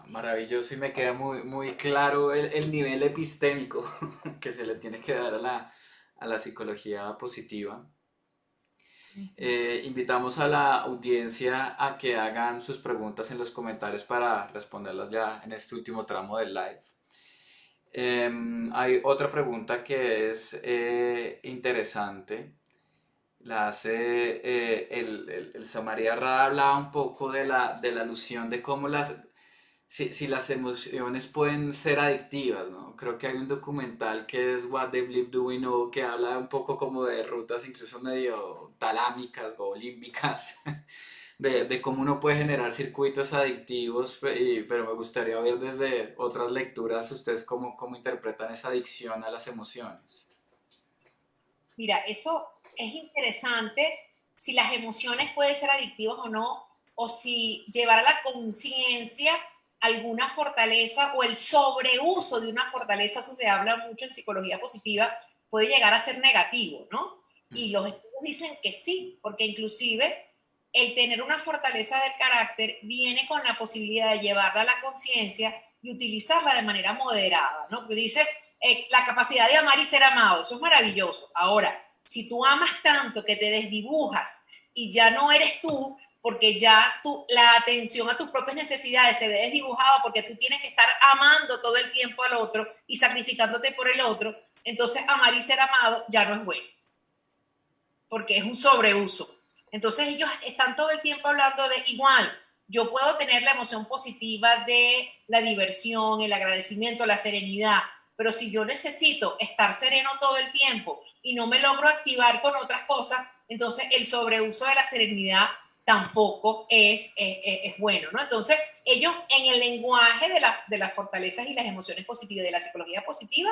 Maravilloso, y me queda muy, muy claro el nivel epistémico que se le tiene que dar a la psicología positiva. Invitamos a la audiencia a que hagan sus preguntas en los comentarios para responderlas ya en este último tramo del live. Hay otra pregunta que es interesante. La hace el Samaria Ra, hablaba un poco de la alusión de cómo si las emociones pueden ser adictivas, ¿no? Creo que hay un documental que es What the Bleep Do We Know, que habla un poco como de rutas incluso medio talámicas o límbicas, de cómo uno puede generar circuitos adictivos, pero me gustaría ver desde otras lecturas ustedes cómo interpretan esa adicción a las emociones. Mira, eso es interesante, si las emociones pueden ser adictivas o no, o si llevar a la conciencia alguna fortaleza o el sobreuso de una fortaleza, eso se habla mucho en psicología positiva, puede llegar a ser negativo, ¿no? Y los estudios dicen que sí, porque inclusive el tener una fortaleza del carácter viene con la posibilidad de llevarla a la conciencia y utilizarla de manera moderada, ¿no? Porque dice la capacidad de amar y ser amado, eso es maravilloso. Ahora, si tú amas tanto que te desdibujas y ya no eres tú, porque ya la atención a tus propias necesidades se ve desdibujada porque tú tienes que estar amando todo el tiempo al otro y sacrificándote por el otro, entonces amar y ser amado ya no es bueno, porque es un sobreuso. Entonces ellos están todo el tiempo hablando de igual, yo puedo tener la emoción positiva de la diversión, el agradecimiento, la serenidad, pero si yo necesito estar sereno todo el tiempo y no me logro activar con otras cosas, entonces el sobreuso de la serenidad tampoco es bueno, ¿no? Entonces, ellos en el lenguaje de las fortalezas y las emociones positivas, de la psicología positiva,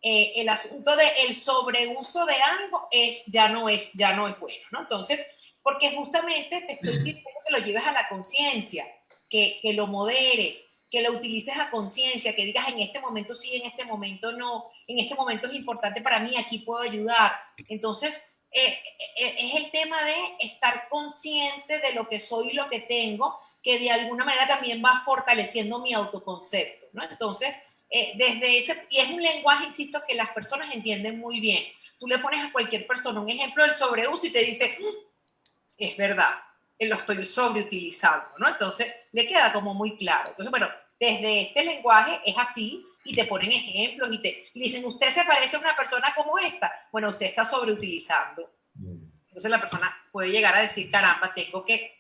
el asunto del sobreuso de algo ya no es bueno, ¿no? Entonces, porque justamente te estoy pidiendo que lo lleves a la conciencia, que lo moderes, que lo utilices a conciencia, que digas en este momento sí, en este momento no, en este momento es importante para mí, aquí puedo ayudar. Entonces, es el tema de estar consciente de lo que soy y lo que tengo, que de alguna manera también va fortaleciendo mi autoconcepto, ¿no? Entonces, desde ese, y es un lenguaje, insisto, que las personas entienden muy bien. Tú le pones a cualquier persona un ejemplo del sobreuso y te dice, es verdad, lo estoy sobreutilizando, ¿no? Entonces, le queda como muy claro. Entonces, bueno, desde este lenguaje es así y te ponen ejemplos y dicen, usted se parece a una persona como esta. Bueno, usted está sobreutilizando. Entonces la persona puede llegar a decir, caramba, tengo que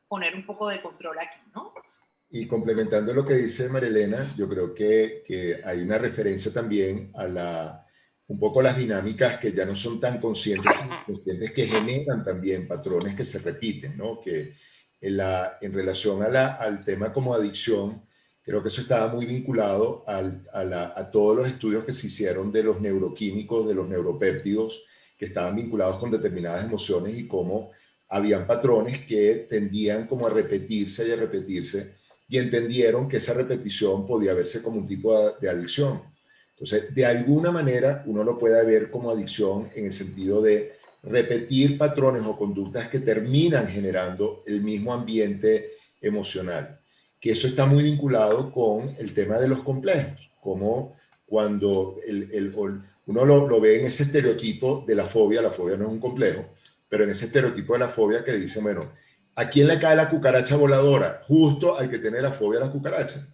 poner un poco de control aquí, ¿no? Y complementando lo que dice Marilena, yo creo que hay una referencia también a un poco las dinámicas que ya no son tan conscientes, que generan también patrones que se repiten, ¿no? Que en relación al tema como adicción, creo que eso estaba muy vinculado a todos los estudios que se hicieron de los neuroquímicos, de los neuropéptidos, que estaban vinculados con determinadas emociones y cómo habían patrones que tendían como a repetirse y a repetirse, y entendieron que esa repetición podía verse como un tipo de adicción. Entonces, de alguna manera, uno lo puede ver como adicción en el sentido de repetir patrones o conductas que terminan generando el mismo ambiente emocional, que eso está muy vinculado con el tema de los complejos, como cuando uno lo ve en ese estereotipo de la fobia no es un complejo, pero en ese estereotipo de la fobia que dice, bueno, ¿a quién le cae la cucaracha voladora? Justo al que tiene la fobia a las cucarachas.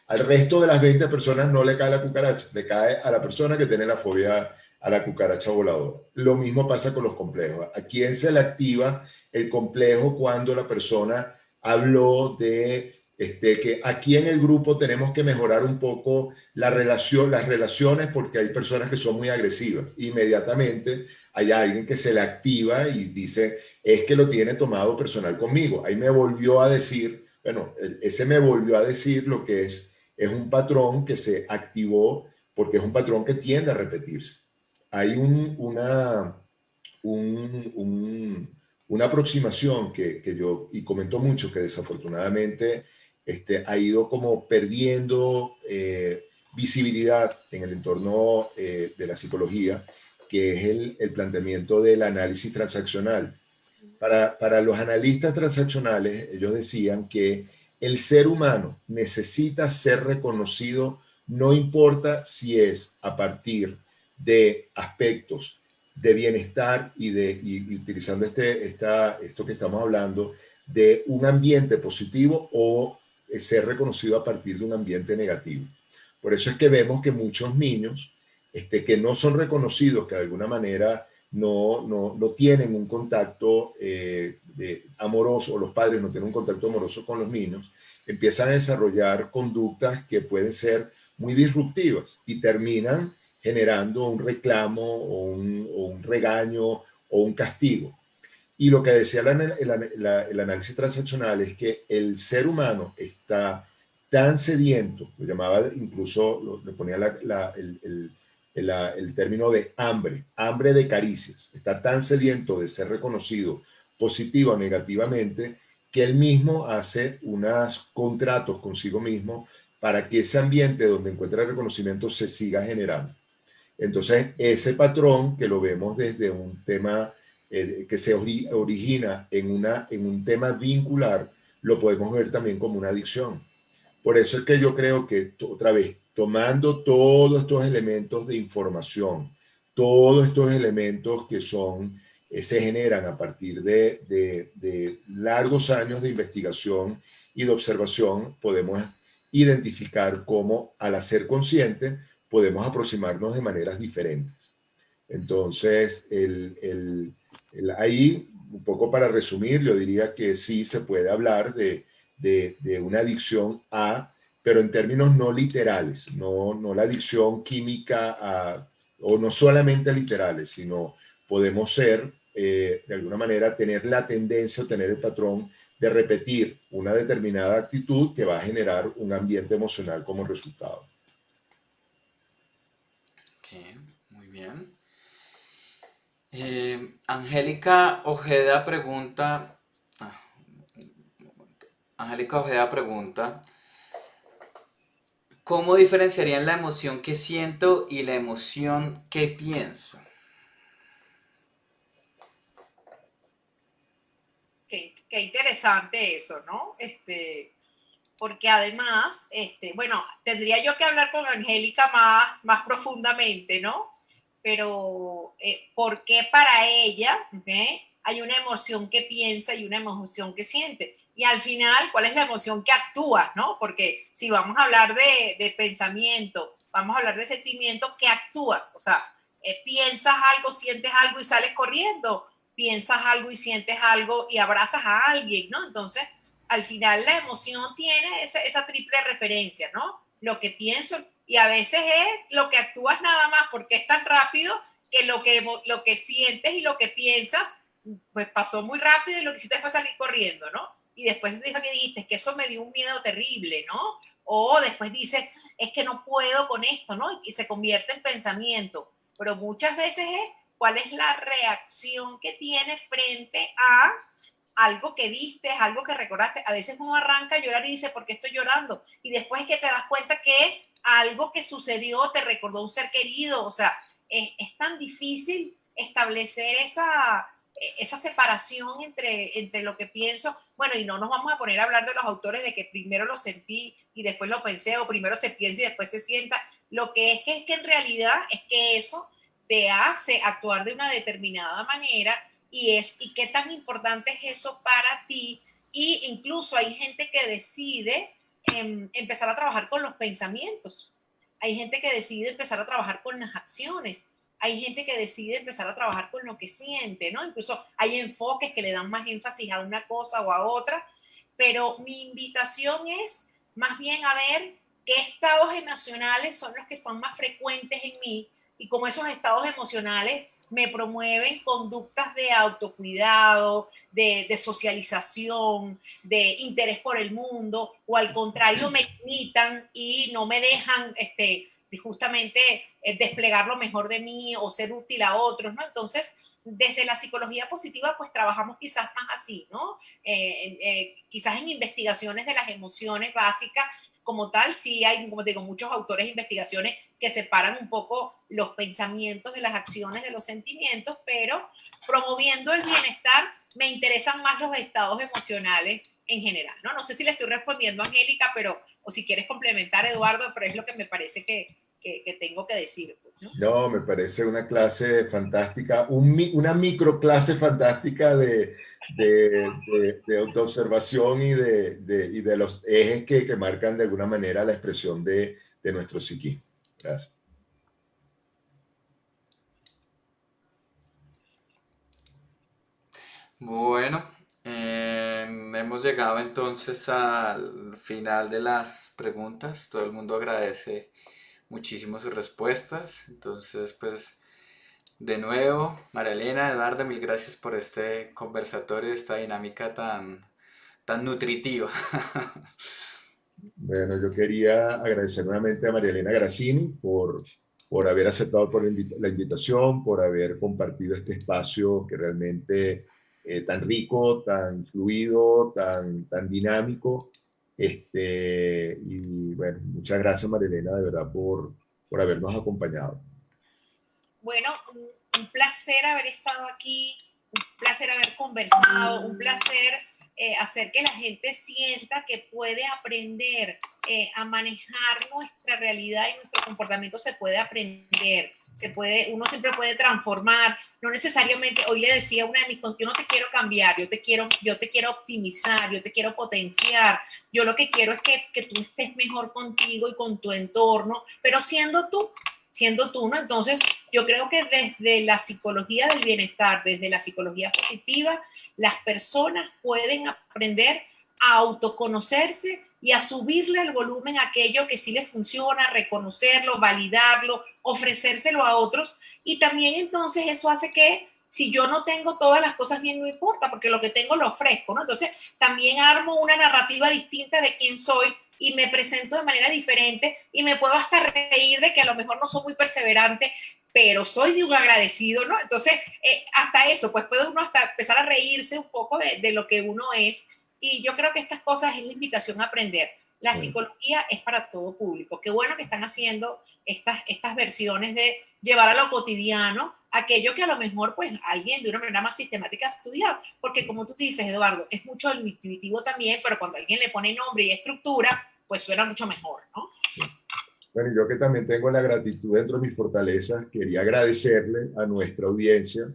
Al resto de las 20 personas no le cae la cucaracha, le cae a la persona que tiene la fobia a la cucaracha voladora. Lo mismo pasa con los complejos. ¿A quién se le activa el complejo cuando la persona habló de que aquí en el grupo tenemos que mejorar un poco las relaciones porque hay personas que son muy agresivas? Inmediatamente hay alguien que se le activa y dice, es que lo tiene tomado personal conmigo. Ahí me volvió a decir, bueno, ese me volvió a decir lo que es un patrón que se activó porque es un patrón que tiende a repetirse. Hay una aproximación que yo, y comento mucho, que desafortunadamente ha ido como perdiendo visibilidad en el entorno de la psicología, que es el planteamiento del análisis transaccional. Para los analistas transaccionales, ellos decían que el ser humano necesita ser reconocido, no importa si es a partir de aspectos de bienestar y utilizando esto que estamos hablando, de un ambiente positivo o ser reconocido a partir de un ambiente negativo. Por eso es que vemos que muchos niños que no son reconocidos, que de alguna manera no tienen un contacto amoroso, o los padres no tienen un contacto amoroso con los niños, empiezan a desarrollar conductas que pueden ser muy disruptivas y terminan generando un reclamo o un regaño o un castigo. Y lo que decía el análisis transaccional es que el ser humano está tan sediento, lo llamaba incluso, le ponía el término de hambre de caricias, está tan sediento de ser reconocido positiva o negativamente, que él mismo hace unos contratos consigo mismo para que ese ambiente donde encuentra el reconocimiento se siga generando. Entonces, ese patrón que lo vemos desde un tema que se origina en un tema vincular, lo podemos ver también como una adicción. Por eso es que yo creo que, otra vez, tomando todos estos elementos de información, todos estos elementos que se generan a partir de largos años de investigación y de observación, podemos identificar cómo, al hacer consciente, podemos aproximarnos de maneras diferentes. Entonces, ahí, un poco para resumir, yo diría que sí se puede hablar de una adicción pero en términos no literales, no la adicción química o no solamente literales, sino podemos ser, de alguna manera, tener la tendencia o tener el patrón de repetir una determinada actitud que va a generar un ambiente emocional como resultado. Ok, muy bien. Angélica Ojeda pregunta, ¿cómo diferenciarían la emoción que siento y la emoción que pienso? Qué interesante eso, ¿no? Porque además, bueno, tendría yo que hablar con Angélica más profundamente, ¿no? Pero, ¿por qué para ella, ¿okay? Hay una emoción que piensa y una emoción que siente? Y al final, ¿cuál es la emoción que actúa, no? Porque si vamos a hablar de pensamiento, vamos a hablar de sentimiento, ¿qué actúas? O sea, piensas algo, sientes algo y sales corriendo, piensas algo y sientes algo y abrazas a alguien, ¿no? Entonces, al final la emoción tiene esa triple referencia, ¿no? Lo que pienso y a veces es lo que actúas nada más porque es tan rápido que lo que sientes y lo que piensas pues pasó muy rápido y lo que hiciste fue salir corriendo, ¿no? Y después dijo que dijiste que eso me dio un miedo terrible, ¿no? O después dices, es que no puedo con esto, ¿no? Y se convierte en pensamiento. Pero muchas veces es cuál es la reacción que tienes frente a algo que viste, algo que recordaste. A veces uno arranca a llorar y dice, ¿por qué estoy llorando? Y después es que te das cuenta que algo que sucedió te recordó un ser querido. O sea, es tan difícil establecer esa separación entre lo que pienso. Bueno, y no nos vamos a poner a hablar de los autores de que primero lo sentí y después lo pensé, o primero se piensa y después se sienta. Lo que es que en realidad es que eso te hace actuar de una determinada manera y qué tan importante es eso para ti. Y incluso hay gente que decide empezar a trabajar con los pensamientos. Hay gente que decide empezar a trabajar con las acciones. Hay gente que decide empezar a trabajar con lo que siente, ¿no? Incluso hay enfoques que le dan más énfasis a una cosa o a otra. Pero mi invitación es más bien a ver qué estados emocionales son los que son más frecuentes en mí y cómo esos estados emocionales me promueven conductas de autocuidado, de socialización, de interés por el mundo, o al contrario me limitan y no me dejan justamente desplegar lo mejor de mí o ser útil a otros, ¿no? Entonces, desde la psicología positiva, pues trabajamos quizás más así, ¿no? Quizás en investigaciones de las emociones básicas, como tal, sí hay, como te digo, muchos autores de investigaciones que separan un poco los pensamientos de las acciones, de los sentimientos, pero promoviendo el bienestar me interesan más los estados emocionales en general, ¿no? No sé si le estoy respondiendo a Angélica, pero, o si quieres complementar, Eduardo, pero es lo que me parece que tengo que decir, ¿no? No, me parece una clase fantástica, una microclase fantástica de autoobservación y de los ejes que marcan de alguna manera la expresión de nuestro psiquismo. Gracias. Bueno, hemos llegado entonces al final de las preguntas. Todo el mundo agradece muchísimo sus respuestas. Entonces, pues, de nuevo, María Elena, Eduardo, mil gracias por este conversatorio, esta dinámica tan nutritiva. Bueno, yo quería agradecer nuevamente a María Elena Grassini por haber aceptado la invitación, por haber compartido este espacio que realmente tan rico, tan fluido, tan dinámico. Y bueno, muchas gracias María Elena, de verdad, por habernos acompañado. Bueno, un placer haber estado aquí, un placer haber conversado, un placer hacer que la gente sienta que puede aprender a manejar nuestra realidad y nuestro comportamiento se puede aprender. Uno siempre puede transformar, no necesariamente, hoy le decía a una de mis, yo no te quiero cambiar, yo te quiero optimizar, yo te quiero potenciar, yo lo que quiero es que tú estés mejor contigo y con tu entorno, pero siendo tú, ¿no? Entonces, yo creo que desde la psicología del bienestar, desde la psicología positiva, las personas pueden aprender a autoconocerse y a subirle el volumen a aquello que sí les funciona, reconocerlo, validarlo, ofrecérselo a otros. Y también entonces eso hace que si yo no tengo todas las cosas bien, no importa, porque lo que tengo lo ofrezco, ¿no? Entonces también armo una narrativa distinta de quién soy y me presento de manera diferente y me puedo hasta reír de que a lo mejor no soy muy perseverante, pero soy de un agradecido, ¿no? Entonces, hasta eso, pues puede uno hasta empezar a reírse un poco de lo que uno es. Y yo creo que estas cosas es la invitación a aprender. La psicología es para todo público. Qué bueno que están haciendo estas versiones de llevar a lo cotidiano aquello que a lo mejor pues alguien de una manera más sistemática ha estudiado. Porque como tú dices, Eduardo, es mucho el intuitivo también, pero cuando alguien le pone nombre y estructura, pues suena mucho mejor, ¿no? Bueno, yo que también tengo la gratitud dentro de mis fortalezas, quería agradecerle a nuestra audiencia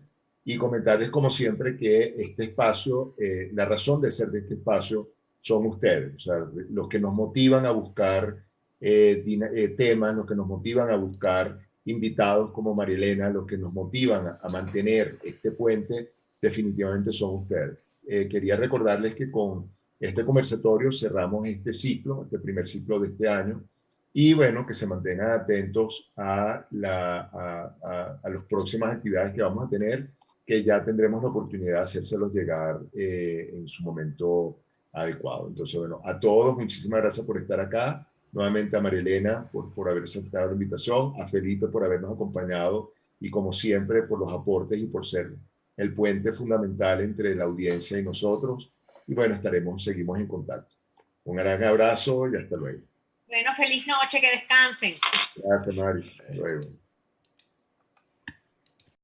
y comentarles como siempre que este espacio, la razón de ser de este espacio son ustedes, o sea, los que nos motivan a buscar temas, los que nos motivan a buscar invitados como Marielena, los que nos motivan a mantener este puente, definitivamente son ustedes. Quería recordarles que con este conversatorio cerramos este ciclo, este primer ciclo de este año, y bueno, que se mantengan atentos a las próximas actividades que vamos a tener, que ya tendremos la oportunidad de hacérselos llegar en su momento adecuado. Entonces, bueno, a todos, muchísimas gracias por estar acá. Nuevamente a María Elena por haber aceptado la invitación, a Felipe por habernos acompañado y como siempre por los aportes y por ser el puente fundamental entre la audiencia y nosotros. Y bueno, seguimos en contacto. Un gran abrazo y hasta luego. Bueno, feliz noche, que descansen. Gracias, Mari. Hasta luego.